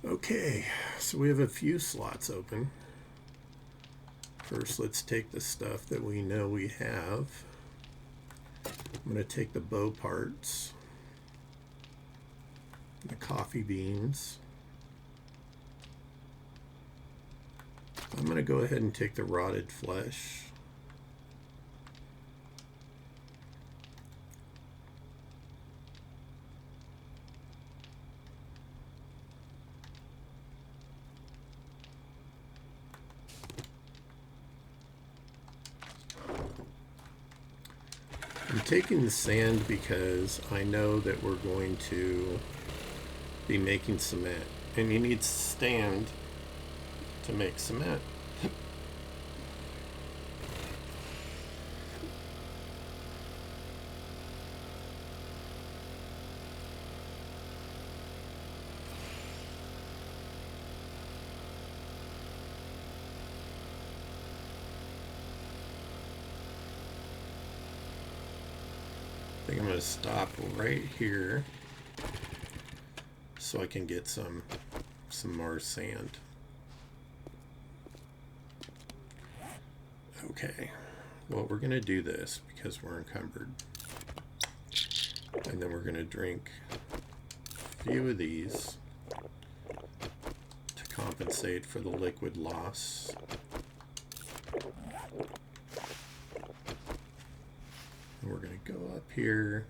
Okay, so we have a few slots open. First, let's take the stuff that we know we have. I'm going to take the bow parts, the coffee beans. I'm going to go ahead and take the rotted flesh. I'm taking the sand because I know that we're going to be making cement, and you need sand to make cement. I think I'm going to stop right here so I can get some more sand. Okay, well, we're going to do this because we're encumbered. And then we're going to drink a few of these to compensate for the liquid loss. And we're going to go up here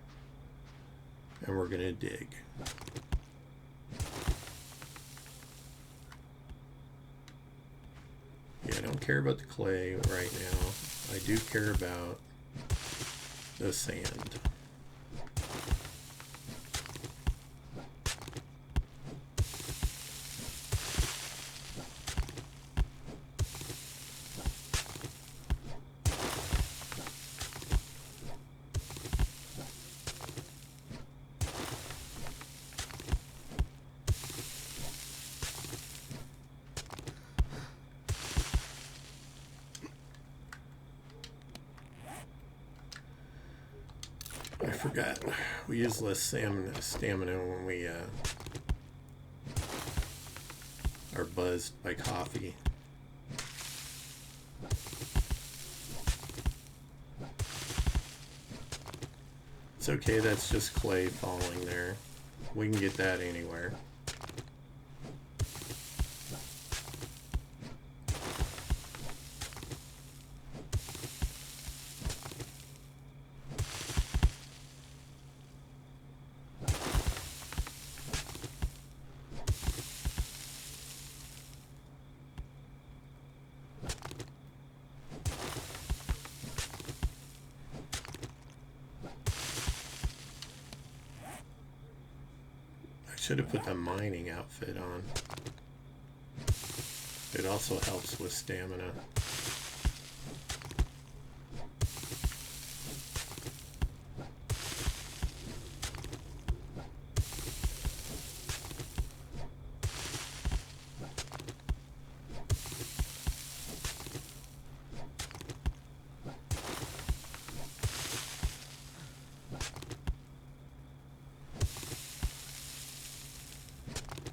and we're going to dig. Yeah, I don't care about the clay right now. I do care about the sand. I forgot. We use less stamina when we are buzzed by coffee. It's okay, that's just clay falling there. We can get that anywhere. Should have put the mining outfit on. It also helps with stamina.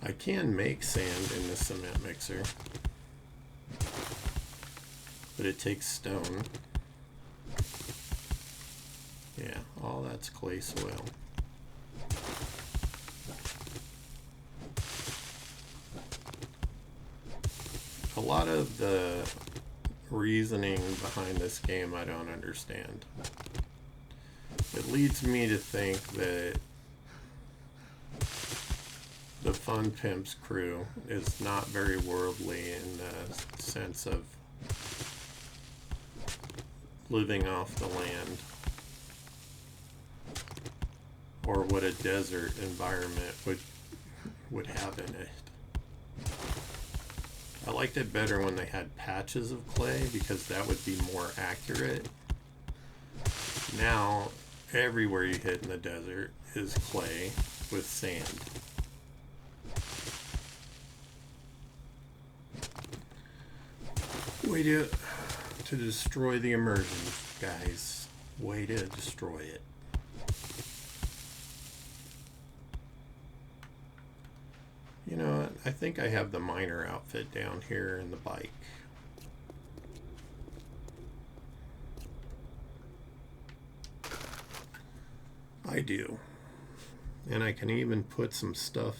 I can make sand in the cement mixer, but it takes stone. Yeah, all that's clay soil. A lot of the reasoning behind this game I don't understand. It leads me to think that the Fun Pimps crew is not very worldly in the sense of living off the land, or what a desert environment would have in it. I liked it better when they had patches of clay because that would be more accurate. Now everywhere you hit in the desert is clay with sand. Way to destroy the immersion, guys. Way to destroy it. You know what? I think I have the miner outfit down here in the bike. I do. And I can even put some stuff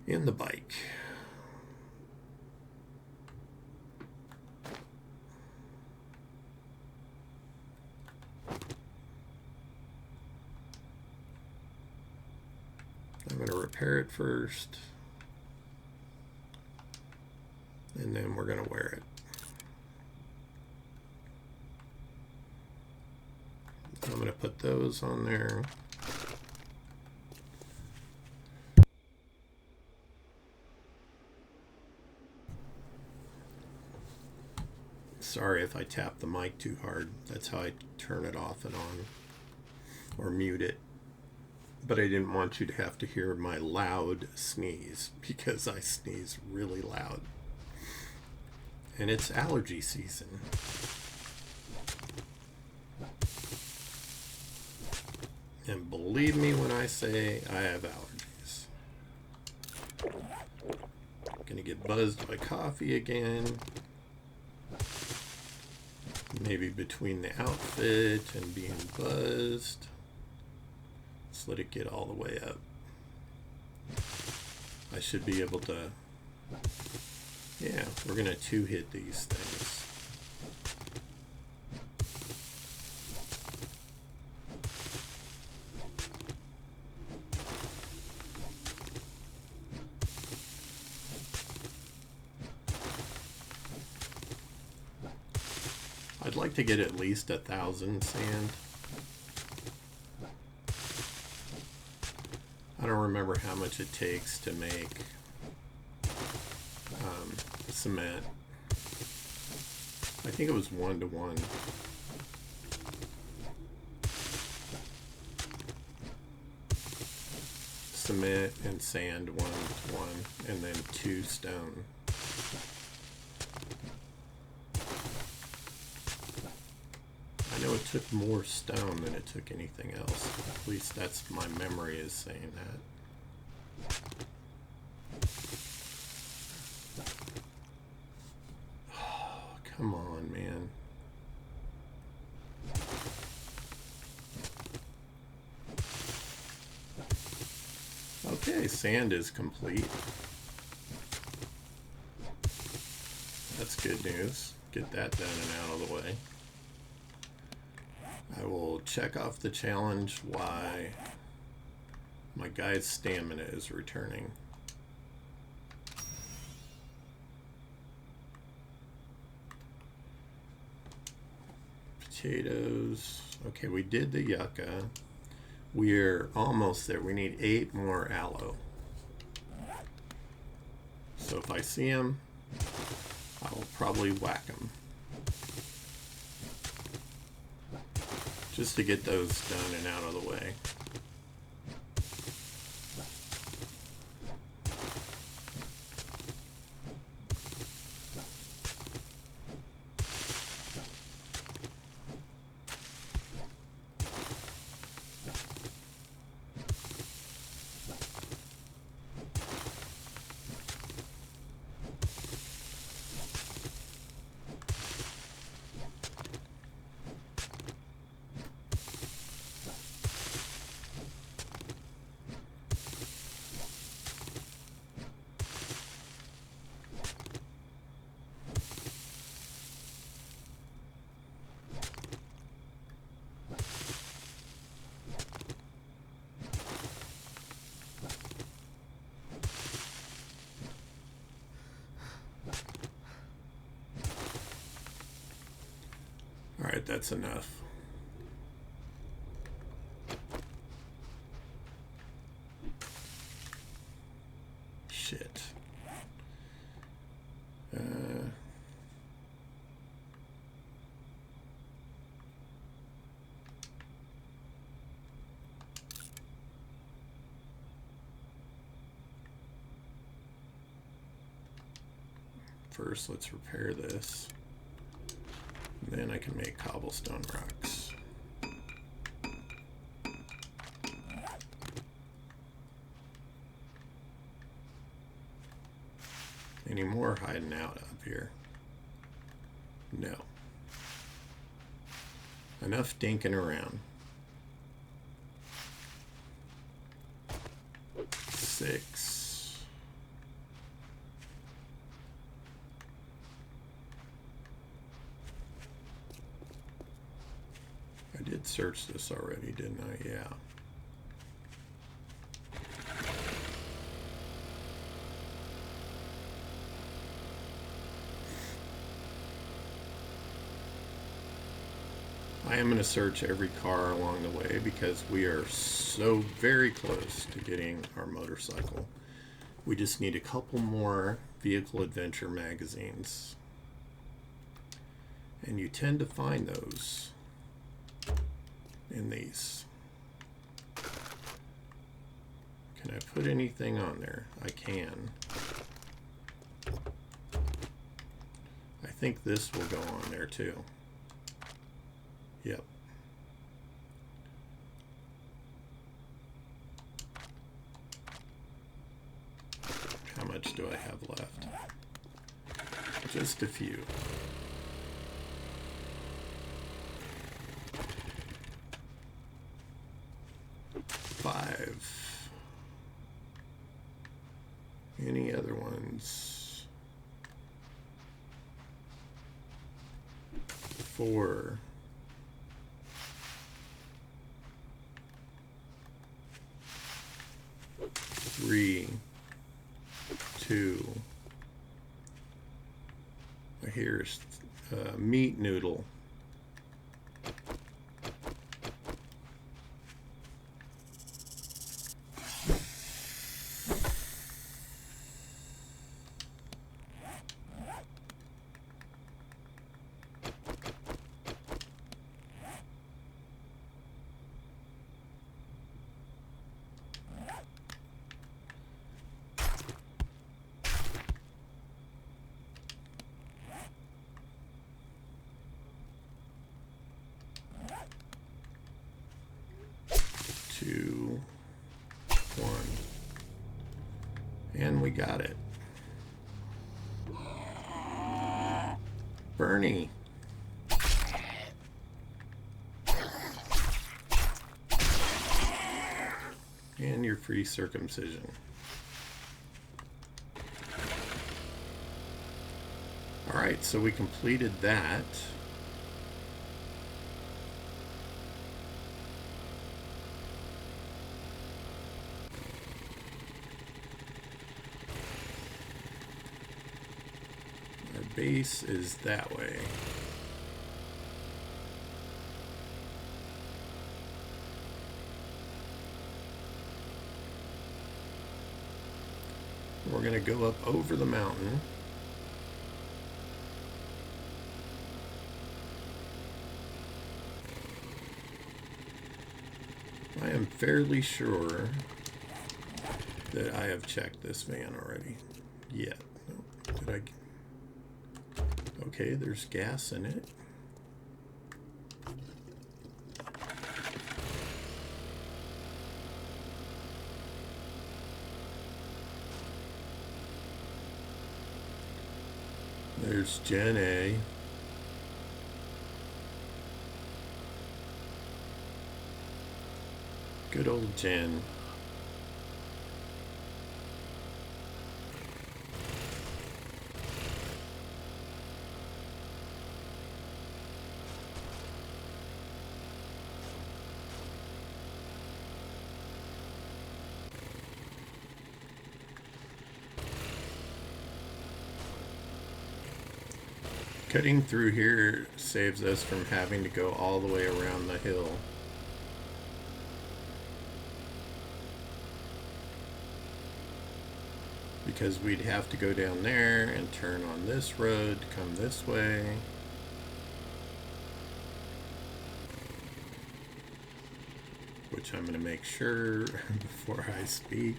in the bike. I'm going to repair it first, and then we're going to wear it. I'm going to put those on there. Sorry if I tap the mic too hard. That's how I turn it off and on, or mute it. But I didn't want you to have to hear my loud sneeze, because I sneeze really loud. And it's allergy season. And believe me when I say I have allergies. Gonna get buzzed by coffee again. Maybe between the outfit and being buzzed. Let's let it get all the way up. I should be able to... Yeah, we're gonna two-hit these things. I'd like to get at least 1,000 sand. I don't remember how much it takes to make cement. I think it was 1-to-1. Cement and sand 1-to-1, and then 2 stone. I know it took more stone than it took anything else. At least that's my memory is saying that. Oh, come on, man. Okay, sand is complete. That's good news. Get that done and out of the way. I will check off the challenge why my guy's stamina is returning. Potatoes. Okay, we did the yucca. We're almost there. We need 8 more aloe. So if I see him, I will probably whack him. Just to get those done and out of the way. All right, that's enough. Shit. First, let's repair this. Then I can make cobblestone rocks. Any more hiding out up here? No. Enough dinking around. 6. I did search this already, didn't I? Yeah. I am going to search every car along the way because we are so very close to getting our motorcycle. We just need a couple more vehicle adventure magazines. And you tend to find those in these. Can I put anything on there? I can. I think this will go on there too. Yep. How much do I have left? Just a few. Five. Any other ones? 4. 3, 2. Here's meat noodle. Two, 1, and we got it. Bernie. And your free circumcision. All right, so we completed that. Base is that way. We're going to go up over the mountain. I am fairly sure that I have checked this van already. Yeah. No, did I? Okay, there's gas in it. There's Gen A. Good old Jen. Cutting through here saves us from having to go all the way around the hill. Because we'd have to go down there and turn on this road to come this way. Which I'm going to make sure before I speak.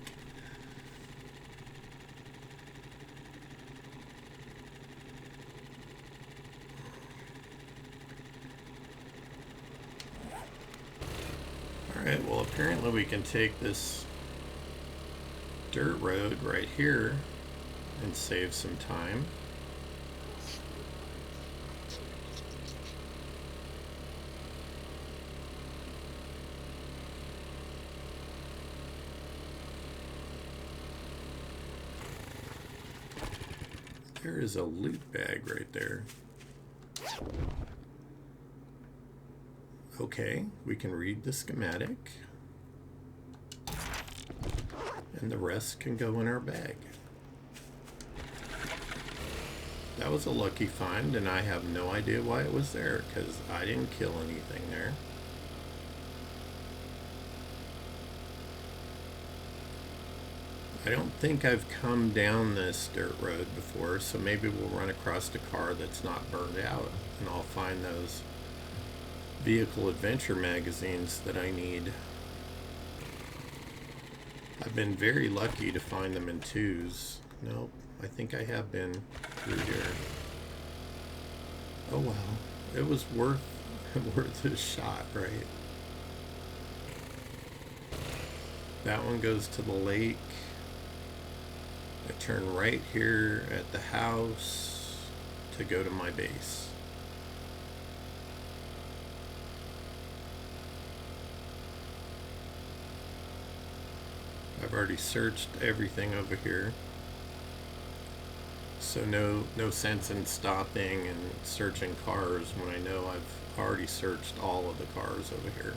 Alright, well apparently we can take this dirt road right here and save some time. There is a loot bag right there. Okay, we can read the schematic. And the rest can go in our bag. That was a lucky find, and I have no idea why it was there, because I didn't kill anything there. I don't think I've come down this dirt road before, so maybe we'll run across a car that's not burned out, and I'll find those vehicle adventure magazines that I need. I've been very lucky to find them in twos. Nope, I think I have been through here. Oh well, it was worth a shot, right? That one goes to the lake. I turn right here at the house to go to my base. I've already searched everything over here, so no sense in stopping and searching cars when I know I've already searched all of the cars over here.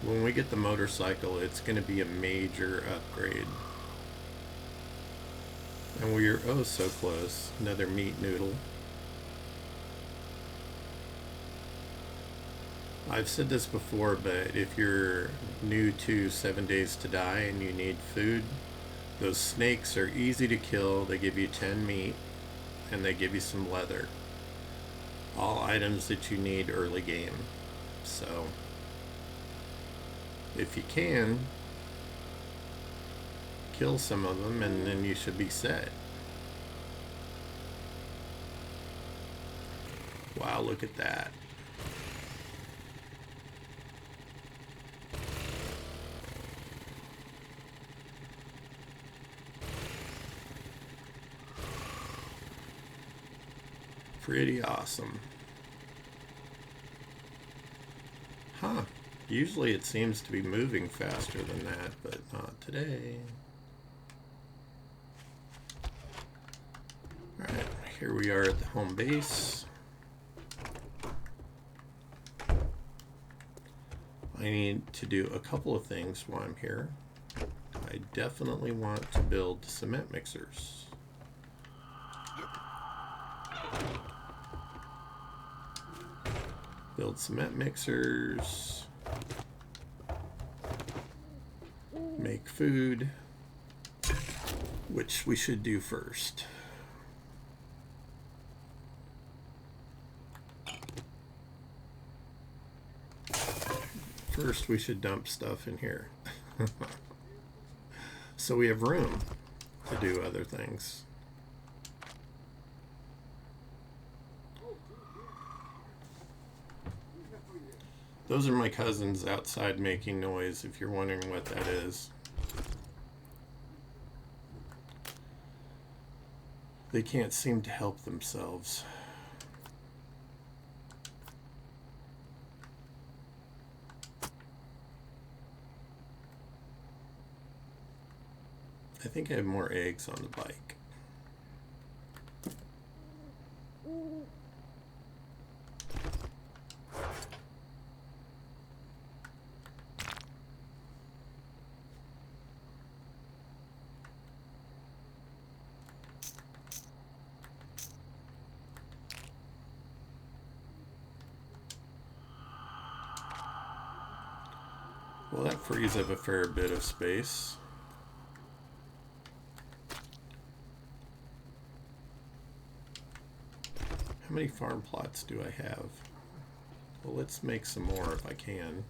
When we get the motorcycle, it's going to be a major upgrade. And we are oh so close. Another meat noodle. I've said this before, but if you're new to 7 Days to Die and you need food, those snakes are easy to kill. They give you 10 meat and they give you some leather. All items that you need early game. So if you can, kill some of them and then you should be set. Wow, look at that. Pretty awesome. Huh. Usually it seems to be moving faster than that, but not today. Alright, here we are at the home base. I need to do a couple of things while I'm here. I definitely want to build cement mixers. Build cement mixers. make food, which we should do first. First, we should dump stuff in here. So we have room to do other things. Those are my cousins outside making noise, if you're wondering what that is. They can't seem to help themselves. I think I have more eggs on the bike. Well, that frees up a fair bit of space. How many farm plots do I have? Well, let's make some more if I can.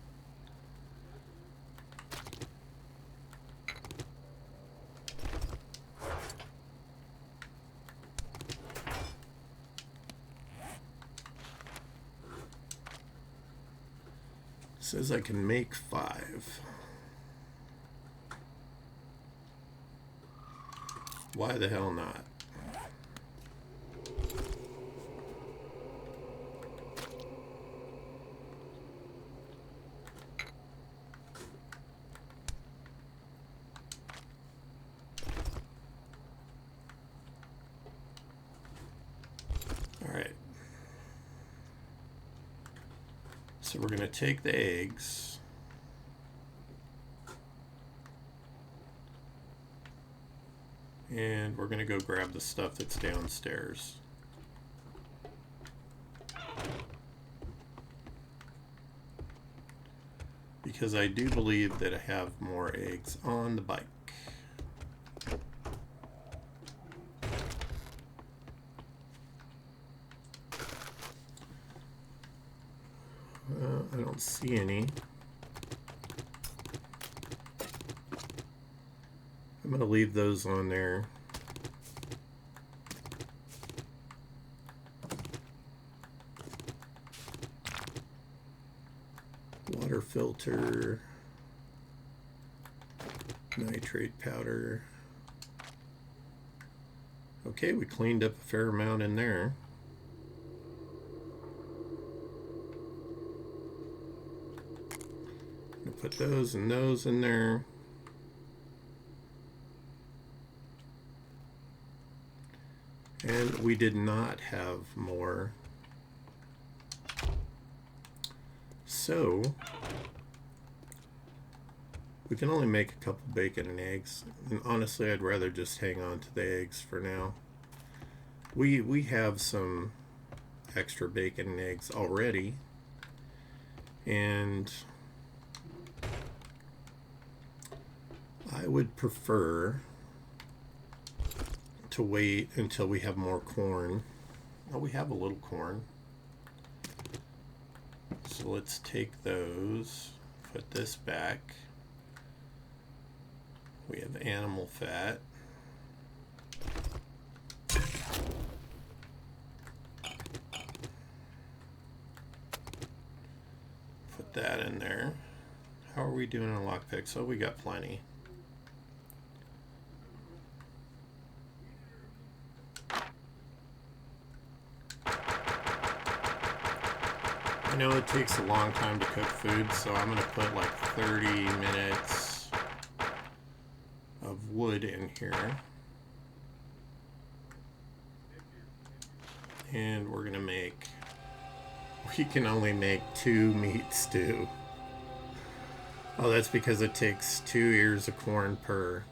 It says I can make 5. Why the hell not? So we're going to take the eggs and we're going to go grab the stuff that's downstairs. Because I do believe that I have more eggs on the bike. I don't see any. I'm going to leave those on there. Water filter, nitrate powder. Okay, we cleaned up a fair amount in there. Put those and those in there. And we did not have more. So we can only make a couple bacon and eggs. And honestly, I'd rather just hang on to the eggs for now. We have some extra bacon and eggs already. And I would prefer to wait until we have more corn. Oh, we have a little corn. So let's take those, put this back. We have animal fat. Put that in there. How are we doing on lockpicks? Oh, we got plenty. I know it takes a long time to cook food, so I'm going to put like 30 minutes of wood in here. And we're going to make, we can only make 2 meat stew. Oh, that's because it takes 2 ears of corn per.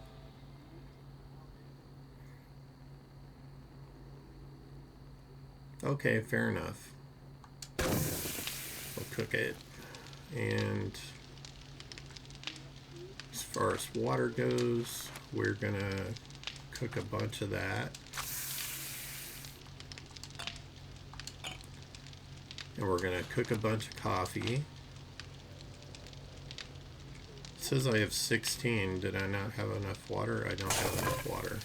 Okay, fair enough. We'll cook it. And as far as water goes, we're gonna cook a bunch of that. And we're gonna cook a bunch of coffee. It says I have 16. Did I not have enough water? I don't have enough water.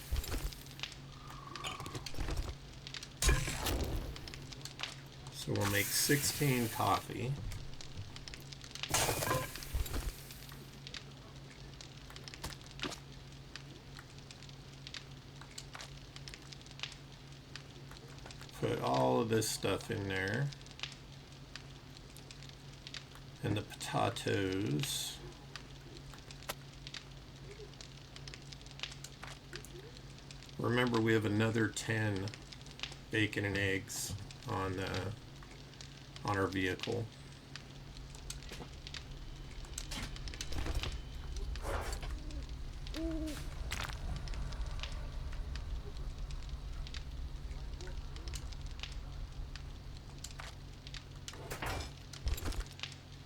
So we'll make 16 coffee. Put all of this stuff in there. And the potatoes. Remember, we have another 10 bacon and eggs on our vehicle.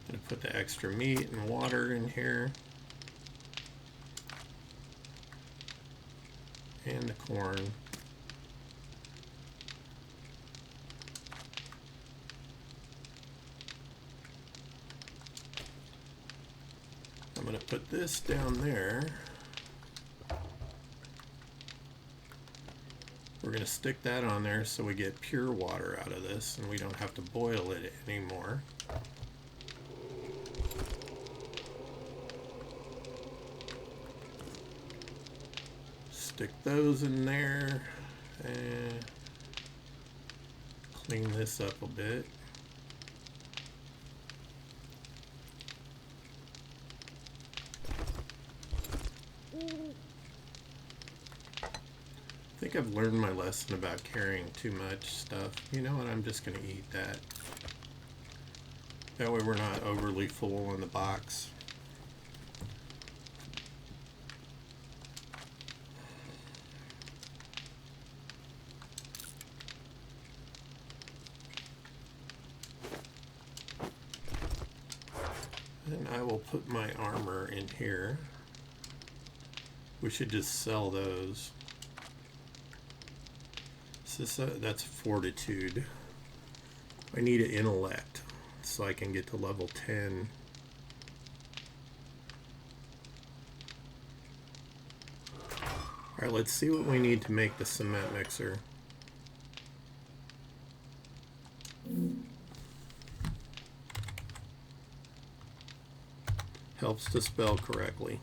Gonna put the extra meat and water in here. And the corn. I'm going to put this down there. We're going to stick that on there so we get pure water out of this and we don't have to boil it anymore. Stick those in there and clean this up a bit. I think I've learned my lesson about carrying too much stuff. You know what, I'm just going to eat that. That way we're not overly full in the box. And I will put my armor in here. We should just sell those. That's fortitude. I need an intellect so I can get to level 10. Alright, let's see what we need to make the cement mixer. Helps to spell correctly.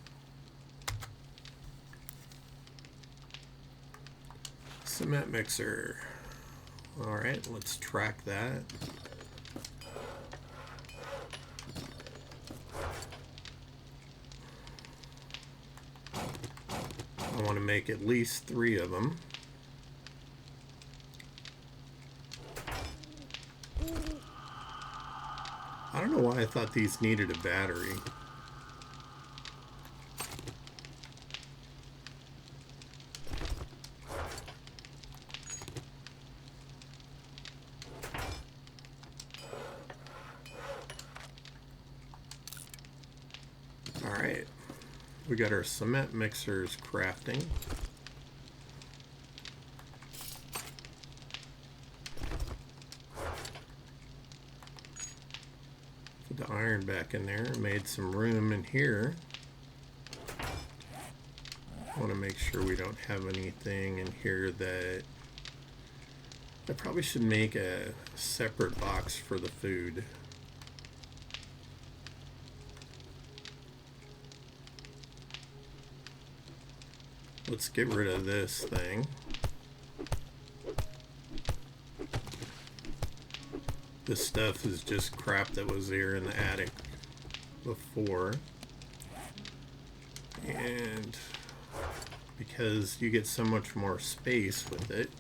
Cement mixer. Alright, let's track that. I want to make at least 3 of them. I don't know why I thought these needed a battery. Alright, we got our cement mixers crafting. Put the iron back in there, made some room in here. I want to make sure we don't have anything in here that... I probably should make a separate box for the food. Let's get rid of this thing. This stuff is just crap that was there in the attic before. And because you get so much more space with it,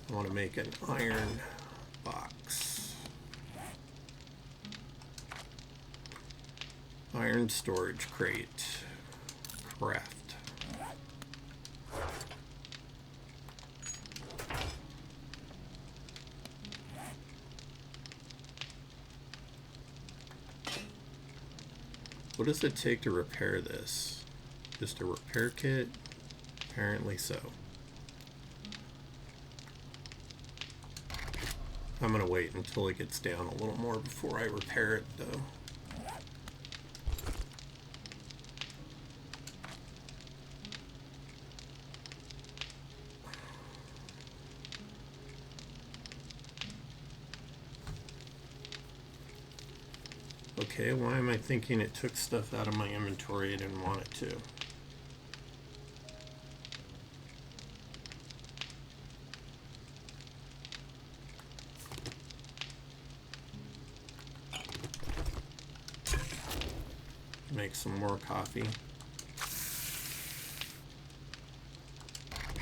I want to make an iron box. Iron storage crate. Craft. What does it take to repair this? Just a repair kit? Apparently so. I'm gonna wait until it gets down a little more before I repair it though. Okay, why am I thinking it took stuff out of my inventory I didn't want it to? Make some more coffee.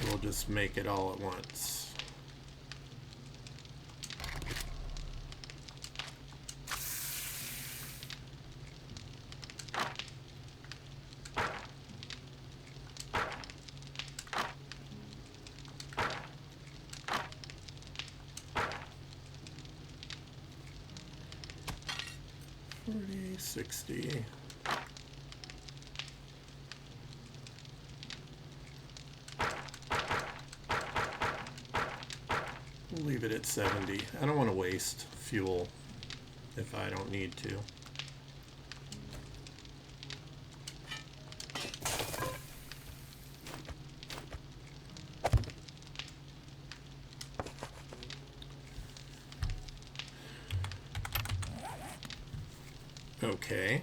We'll just make it all at once. $40.60. We'll leave it at 70. I don't want to waste fuel if I don't need to. Okay.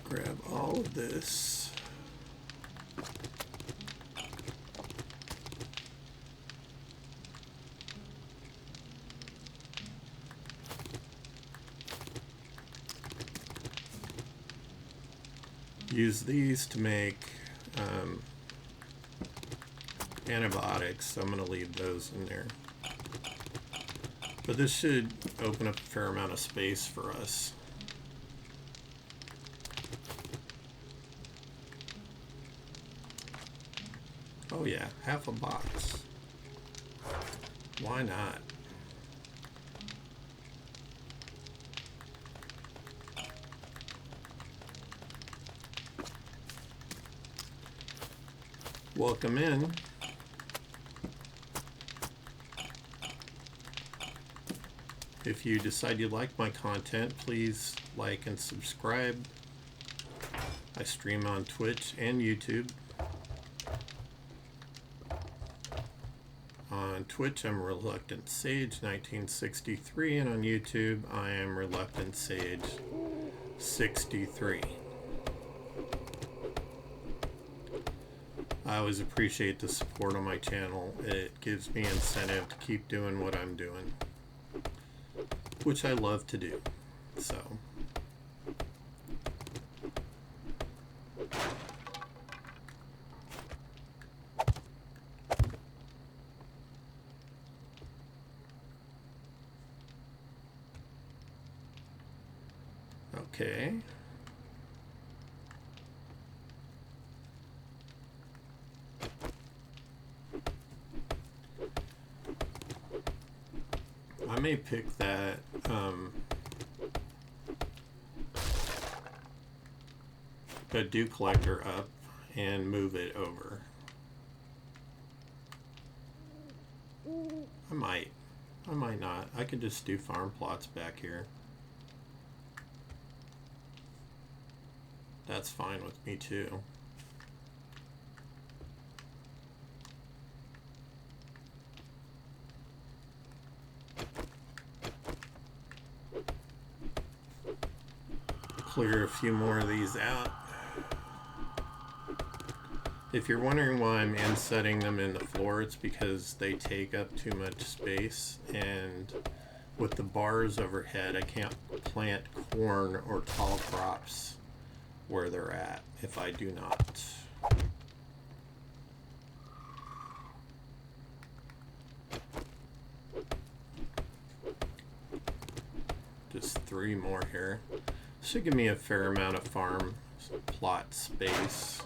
Grab all of this. Use these to make antibiotics, so I'm going to leave those in there. But this should open up a fair amount of space for us. Oh yeah, half a box. Why not? Welcome in. If you decide you like my content, please like and subscribe. I stream on Twitch and YouTube. On Twitch, I'm Reluctant Sage 1963, and on YouTube, I am Reluctant Sage 63. I always appreciate the support on my channel. It gives me incentive to keep doing what I'm doing, which I love to do. So. Okay. I may pick that dew collector up and move it over. I might not. I could just do farm plots back here. That's fine with me too. Clear a few more of these out. If you're wondering why I'm insetting them in the floor, it's because they take up too much space, and with the bars overhead, I can't plant corn or tall crops where they're at if I do not. Just 3 more here. Should give me a fair amount of farm plot space.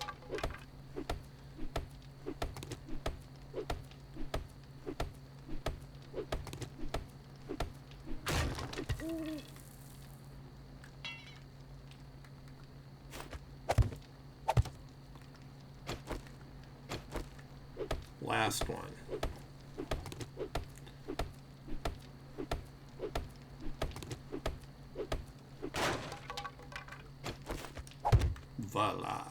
Last one. Voila.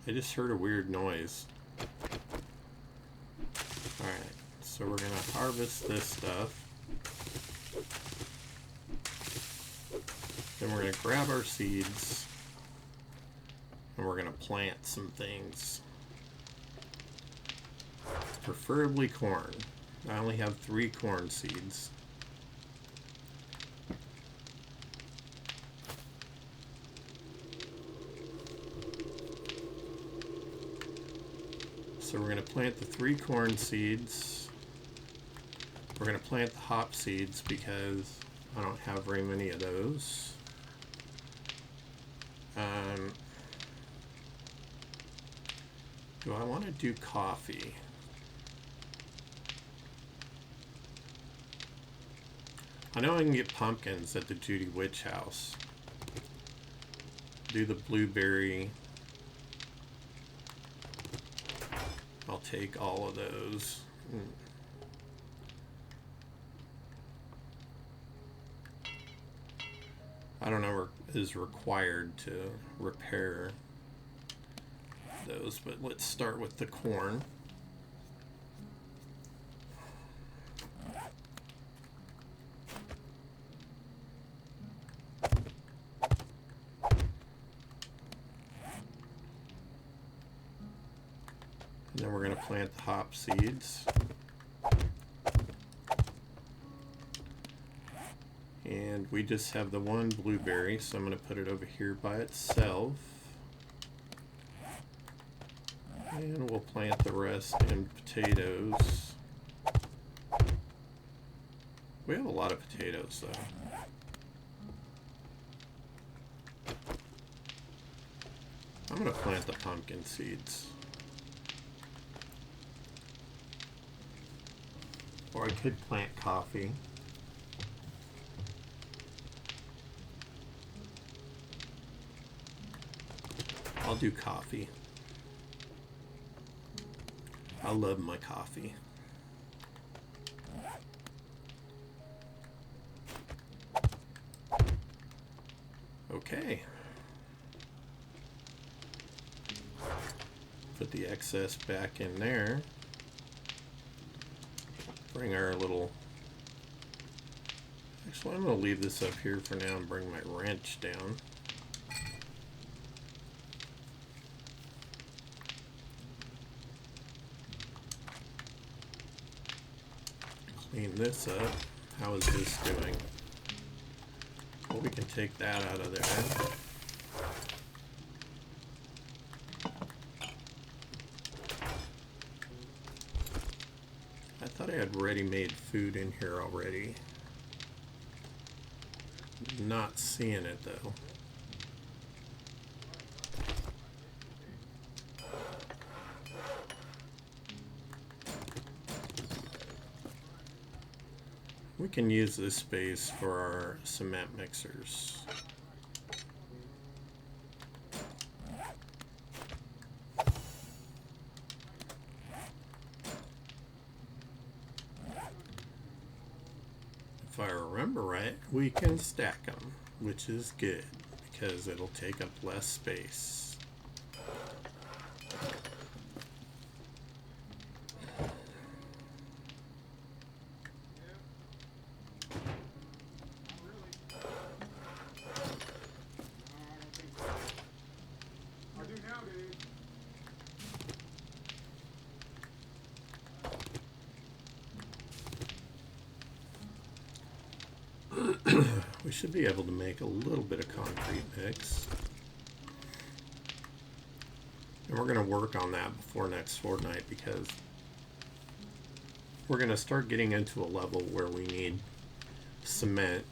I just heard a weird noise. Alright, so we're going to harvest this stuff. Then we're going to grab our seeds. And we're going to plant some things. Preferably corn. I only have 3 corn seeds. So we're going to plant the 3 corn seeds. We're going to plant the hop seeds because I don't have very many of those. Do I want to do coffee? I know I can get pumpkins at the Judy Witch house. Do the blueberry. I'll take all of those. I don't know what is required to repair those, but let's start with the corn. And then we're going to plant the hop seeds. And we just have the 1 blueberry, so I'm going to put it over here by itself. And we'll plant the rest in potatoes. We have a lot of potatoes, though. I'm going to plant the pumpkin seeds. Or I could plant coffee. I'll do coffee. I love my coffee. Okay. Put the excess back in there. Bring our little... Actually, I'm going to leave this up here for now and bring my wrench down. Clean this up. How is this doing? Well, we can take that out of there. I thought I had ready-made food in here already. Not seeing it though. We can use this space for our cement mixers. If I remember right, we can stack them, which is good because it'll take up less space. We should be able to make a little bit of concrete mix. And we're going to work on that before next fortnight, because we're going to start getting into a level where we need cement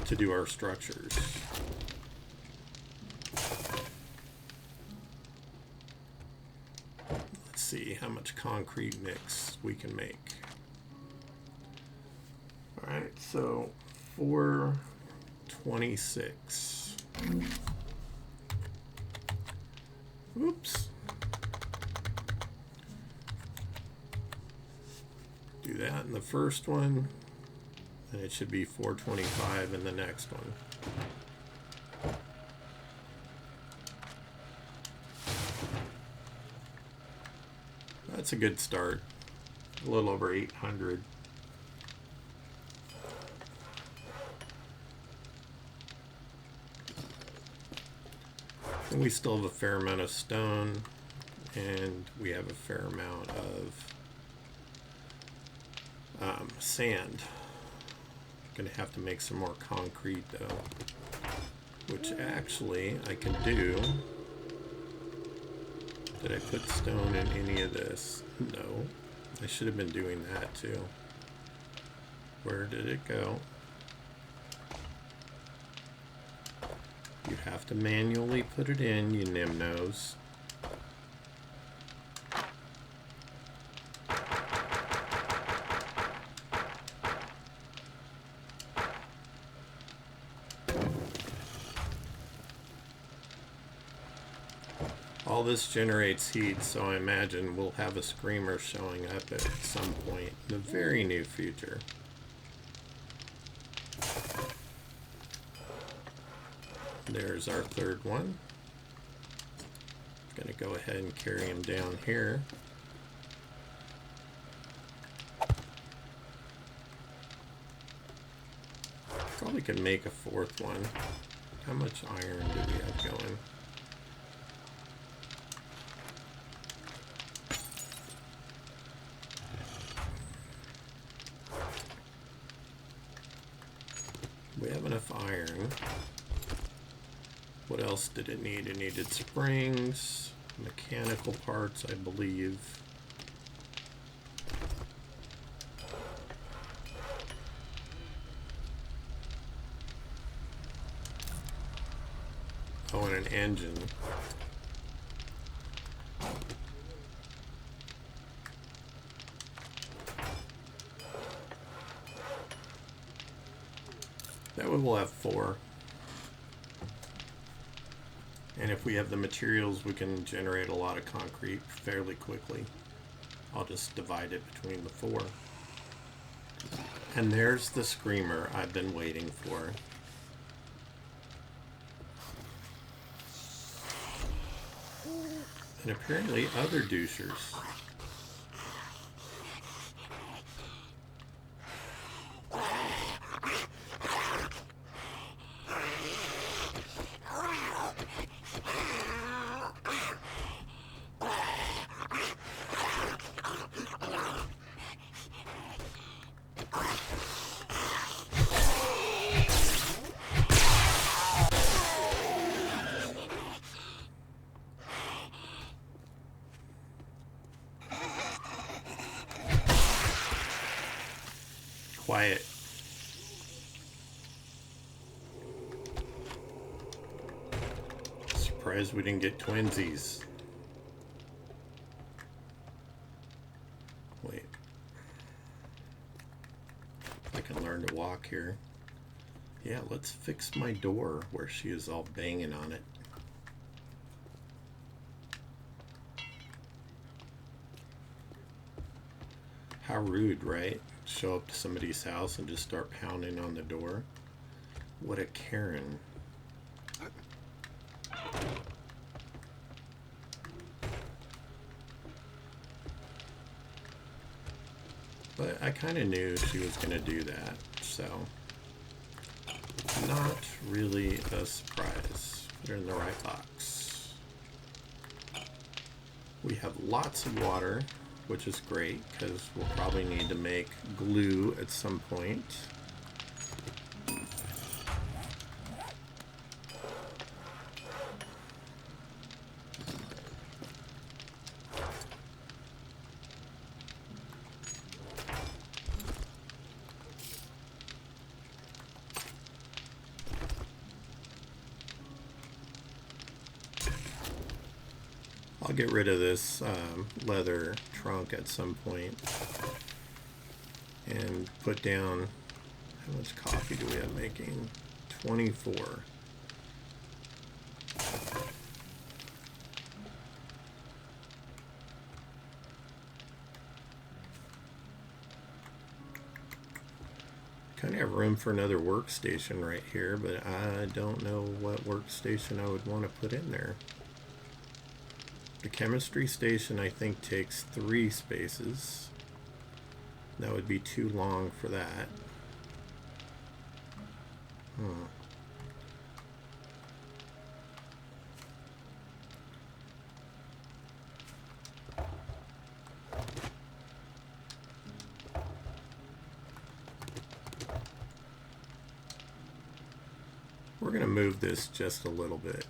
to do our structures. Let's see how much concrete mix we can make. All right, so 426. Oops. Do that in the first one, and it should be 425 in the next one. That's a good start. A little over 800. And we still have a fair amount of stone, and we have a fair amount of sand. Gonna have to make some more concrete though, which actually I can do. Did I put stone in any of this? No. I should have been doing that too. Where did it go? You have to manually put it in, you nimnos. All this generates heat, so I imagine we'll have a screamer showing up at some point in the very near future. There's our third one. Gonna go ahead and carry him down here. Probably could make a fourth one. How much iron do we have going? We have enough iron. What else did it need? It needed springs, mechanical parts, I believe. Oh, and an engine. That way we'll have 4. And if we have the materials, we can generate a lot of concrete fairly quickly. I'll just divide it between the 4. And there's the screamer I've been waiting for. And apparently other douchers. Quiet. Surprised we didn't get twinsies. Wait. I can learn to walk here. Yeah, let's fix my door where she is all banging on it. How rude, right? Show up to somebody's house and just start pounding on the door. What a Karen. But I kind of knew she was going to do that, so not really a surprise. Put her in the right box. We have lots of water, which is great because we'll probably need to make glue at some point. get rid of this leather trunk at some point and put down, how much coffee do we have making? 24. Kind of have room for another workstation right here, but I don't know what workstation I would want to put in there. The chemistry station, I think, takes 3 spaces. That would be too long for that. We're going to move this just a little bit.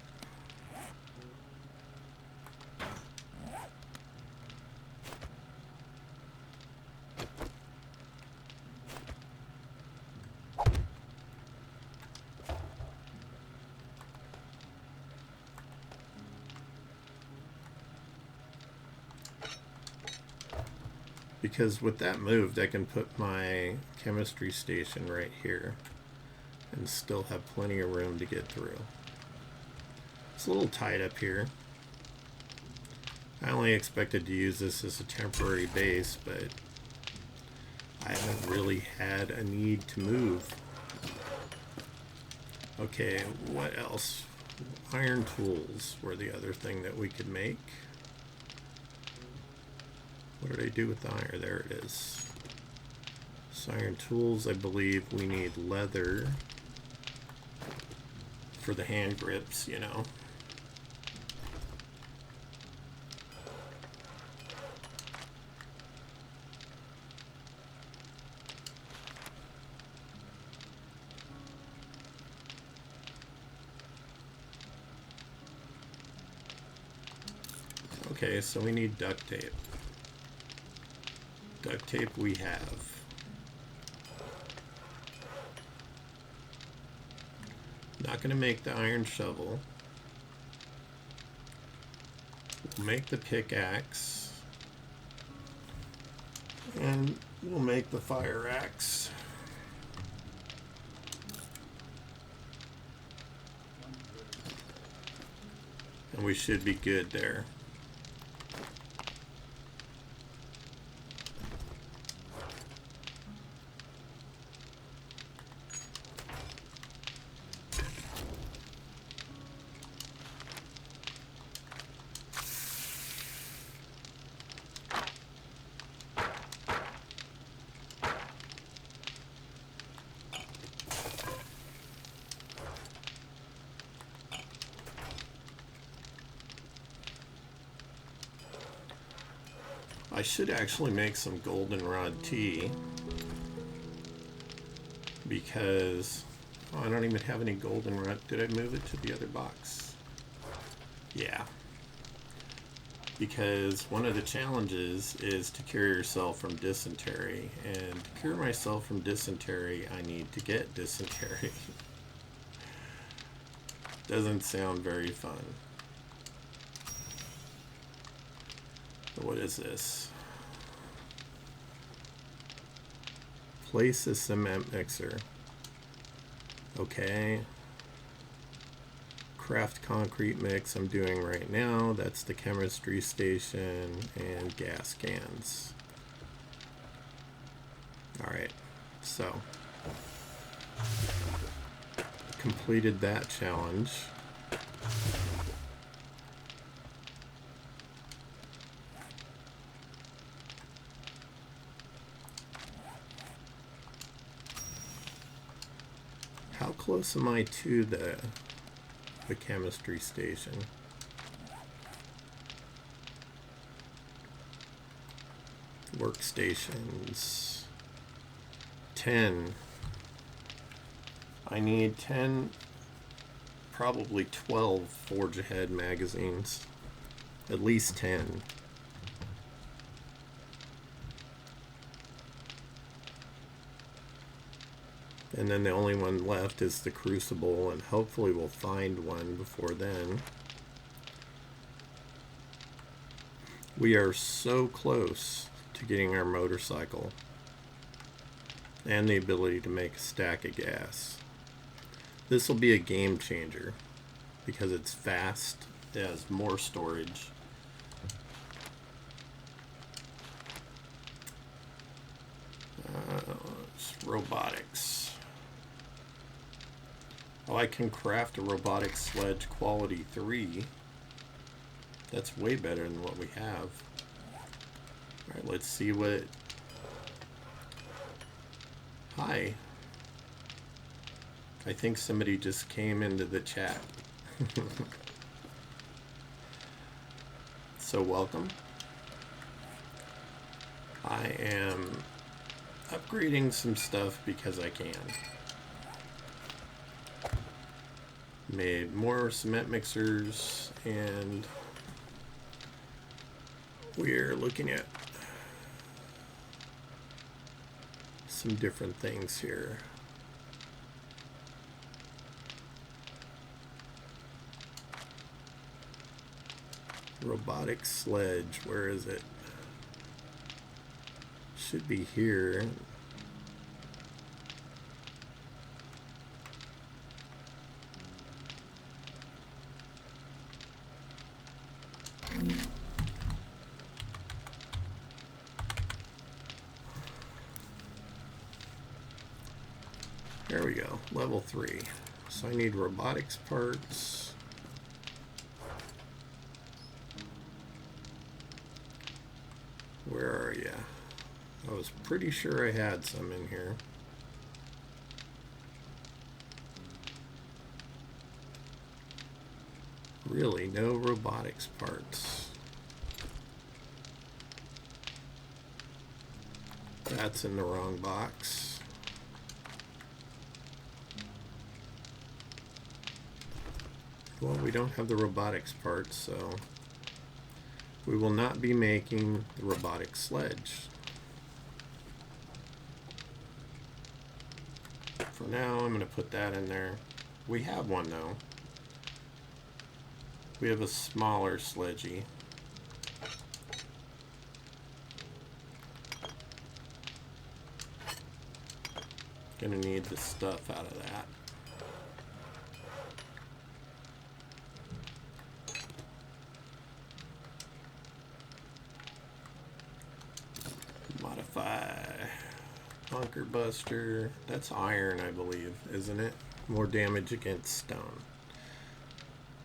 Because with that moved, I can put my chemistry station right here and still have plenty of room to get through. It's a little tight up here. I only expected to use this as a temporary base, but I haven't really had a need to move. Okay, what else? Iron tools were the other thing that we could make. What did I do with the iron? There it is. So iron tools, I believe we need leather for the hand grips, you know. Okay, so we need duct tape. Duct tape we have. Not going to make the iron shovel. We'll make the pickaxe. And we'll make the fire axe. And we should be good there. I should actually make some goldenrod tea because I don't even have any goldenrod. Did I move it to the other box? Yeah. Because one of the challenges is to cure yourself from dysentery, and to cure myself from dysentery, I need to get dysentery. Doesn't sound very fun. What is this? Place a cement mixer. Okay. Craft concrete mix I'm doing right now. That's the chemistry station and gas cans. Alright, so completed that challenge. How close am I to the chemistry station? Workstations. 10. I need 10, probably 12 Forge Ahead magazines. At least 10. And then the only one left is the Crucible, and hopefully we'll find one before then. We are so close to getting our motorcycle and the ability to make a stack of gas. This will be a game changer because it's fast, it has more storage. Robotics. Oh, I can craft a robotic sledge quality 3. That's way better than what we have. Alright, let's see what... Hi. I think somebody just came into the chat. So welcome. I am upgrading some stuff because I can. Made more cement mixers, and we're looking at some different things here. Robotic sledge, where is it? Should be here. There we go, level 3. So I need robotics parts. Where are ya? I was pretty sure I had some in here. Really, no robotics parts. That's in the wrong box. Well, we don't have the robotics parts, so we will not be making the robotic sledge. For now, I'm going to put that in there. We have one, though. We have a smaller sledgy. Gonna need the stuff out of that. Modify. Bunker Buster. That's iron, I believe, isn't it? More damage against stone.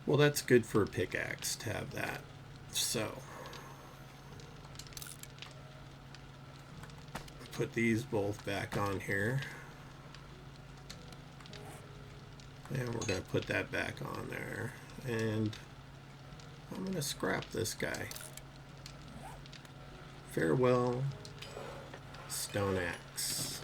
Well, that's good for a pickaxe to have that. So, put these both back on here. And we're going to put that back on there. And I'm going to scrap this guy. Farewell, stone axe.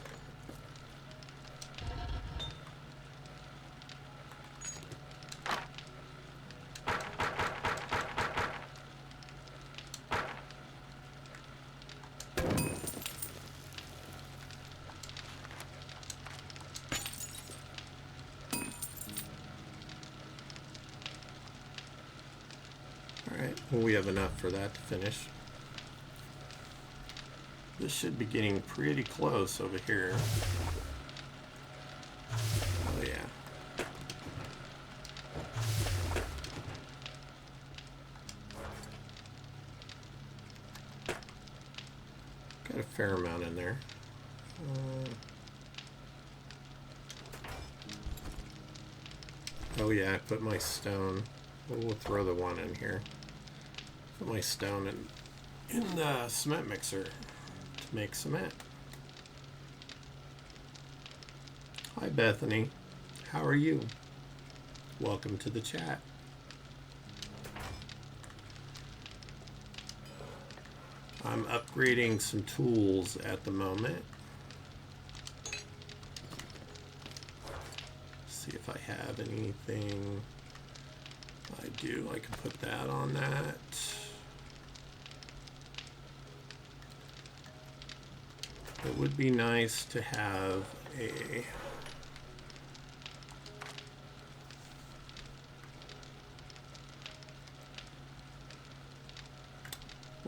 Well, we have enough for that to finish. This should be getting pretty close over here. Oh yeah. Got a fair amount in there. Oh yeah, I put my stone. We'll throw the one in here. Put my stone in the cement mixer to make cement. Hi Bethany, how are you? Welcome to the chat. I'm upgrading some tools at the moment. See if I have anything. I do. I can put that on that. It would be nice to have a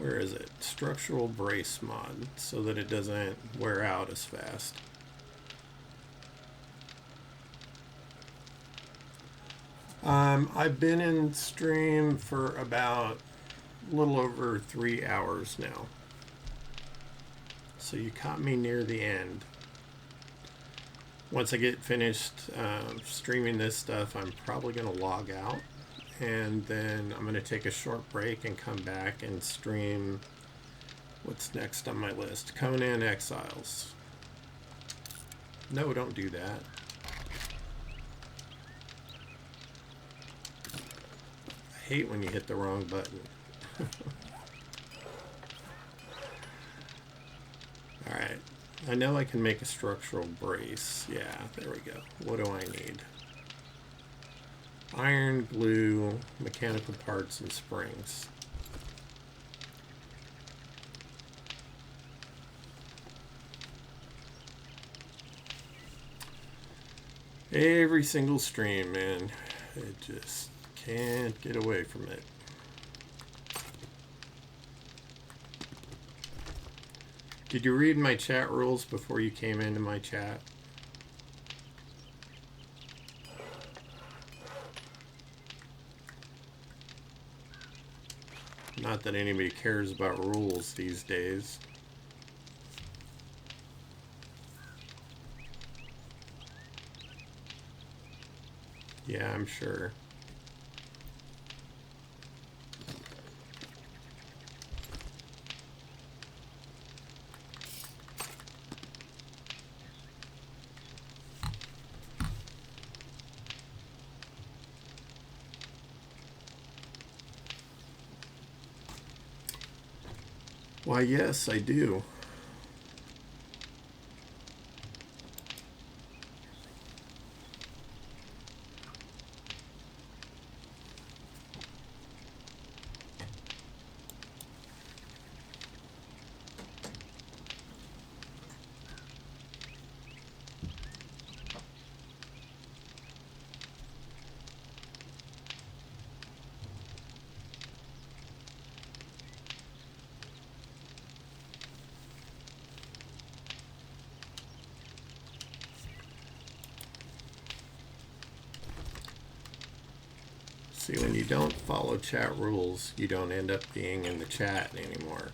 where is it? Structural brace mod, so that it doesn't wear out as fast. I've been in stream for about a little over 3 hours now. So you caught me near the end. Once I get finished streaming this stuff, I'm probably going to log out. And then I'm going to take a short break and come back and stream what's next on my list. Conan Exiles. No, don't do that. I hate when you hit the wrong button. Alright. I know I can make a structural brace. Yeah, there we go. What do I need? Iron, glue, mechanical parts, and springs. Every single stream, man. It just can't get away from it. Did you read my chat rules before you came into my chat? Not that anybody cares about rules these days. Yeah, I'm sure. Why, yes, I do. See, when you don't follow chat rules, you don't end up being in the chat anymore.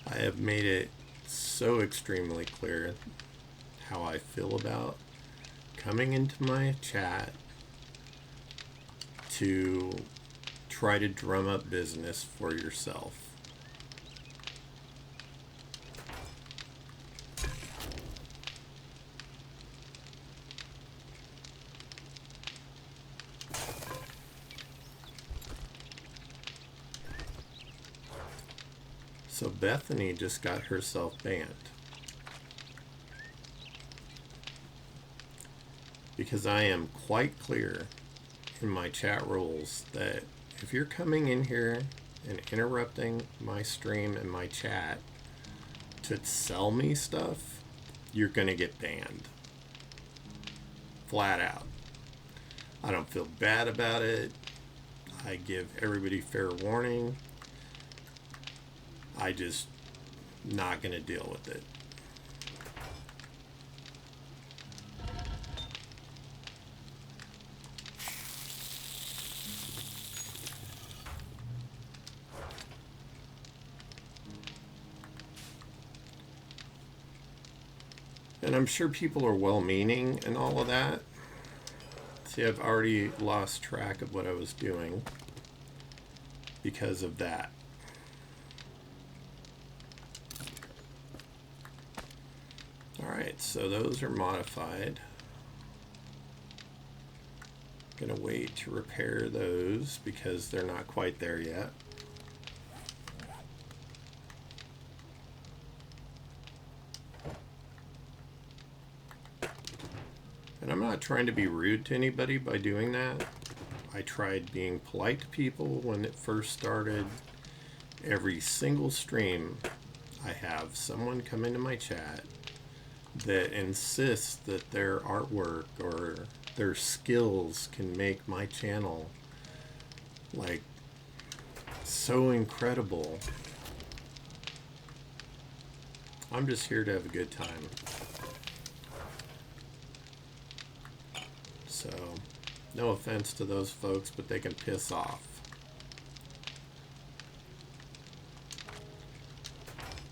I have made it so extremely clear how I feel about coming into my chat to try to drum up business for yourself. So Bethany just got herself banned. Because I am quite clear in my chat rules that if you're coming in here and interrupting my stream and my chat to sell me stuff, you're gonna get banned. Flat out. I don't feel bad about it. I give everybody fair warning. I just not gonna deal with it. And I'm sure people are well-meaning and all of that. See, I've already lost track of what I was doing because of that. Alright, so those are modified. Gonna wait to repair those because they're not quite there yet. And I'm not trying to be rude to anybody by doing that. I tried being polite to people when it first started. Every single stream, I have someone come into my chat that insists that their artwork or their skills can make my channel like so incredible. I'm just here to have a good time. So, no offense to those folks, but they can piss off.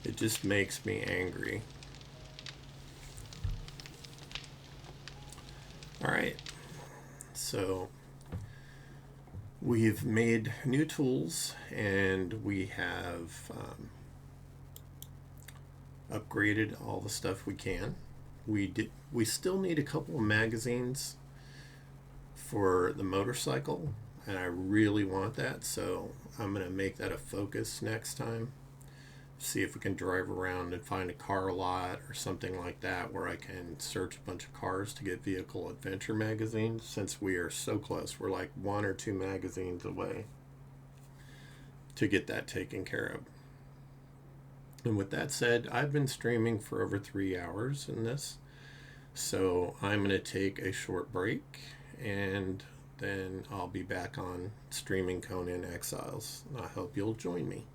It just makes me angry. Alright, so we've made new tools and we have upgraded all the stuff we can. We still need a couple of magazines for the motorcycle, and I really want that, so I'm going to make that a focus next time. See if we can drive around and find a car lot or something like that where I can search a bunch of cars to get vehicle adventure magazines, since we are so close. We're like 1 or 2 magazines away to get that taken care of. And with that said, I've been streaming for over 3 hours in this, so I'm going to take a short break and then I'll be back on streaming Conan Exiles. I hope you'll join me.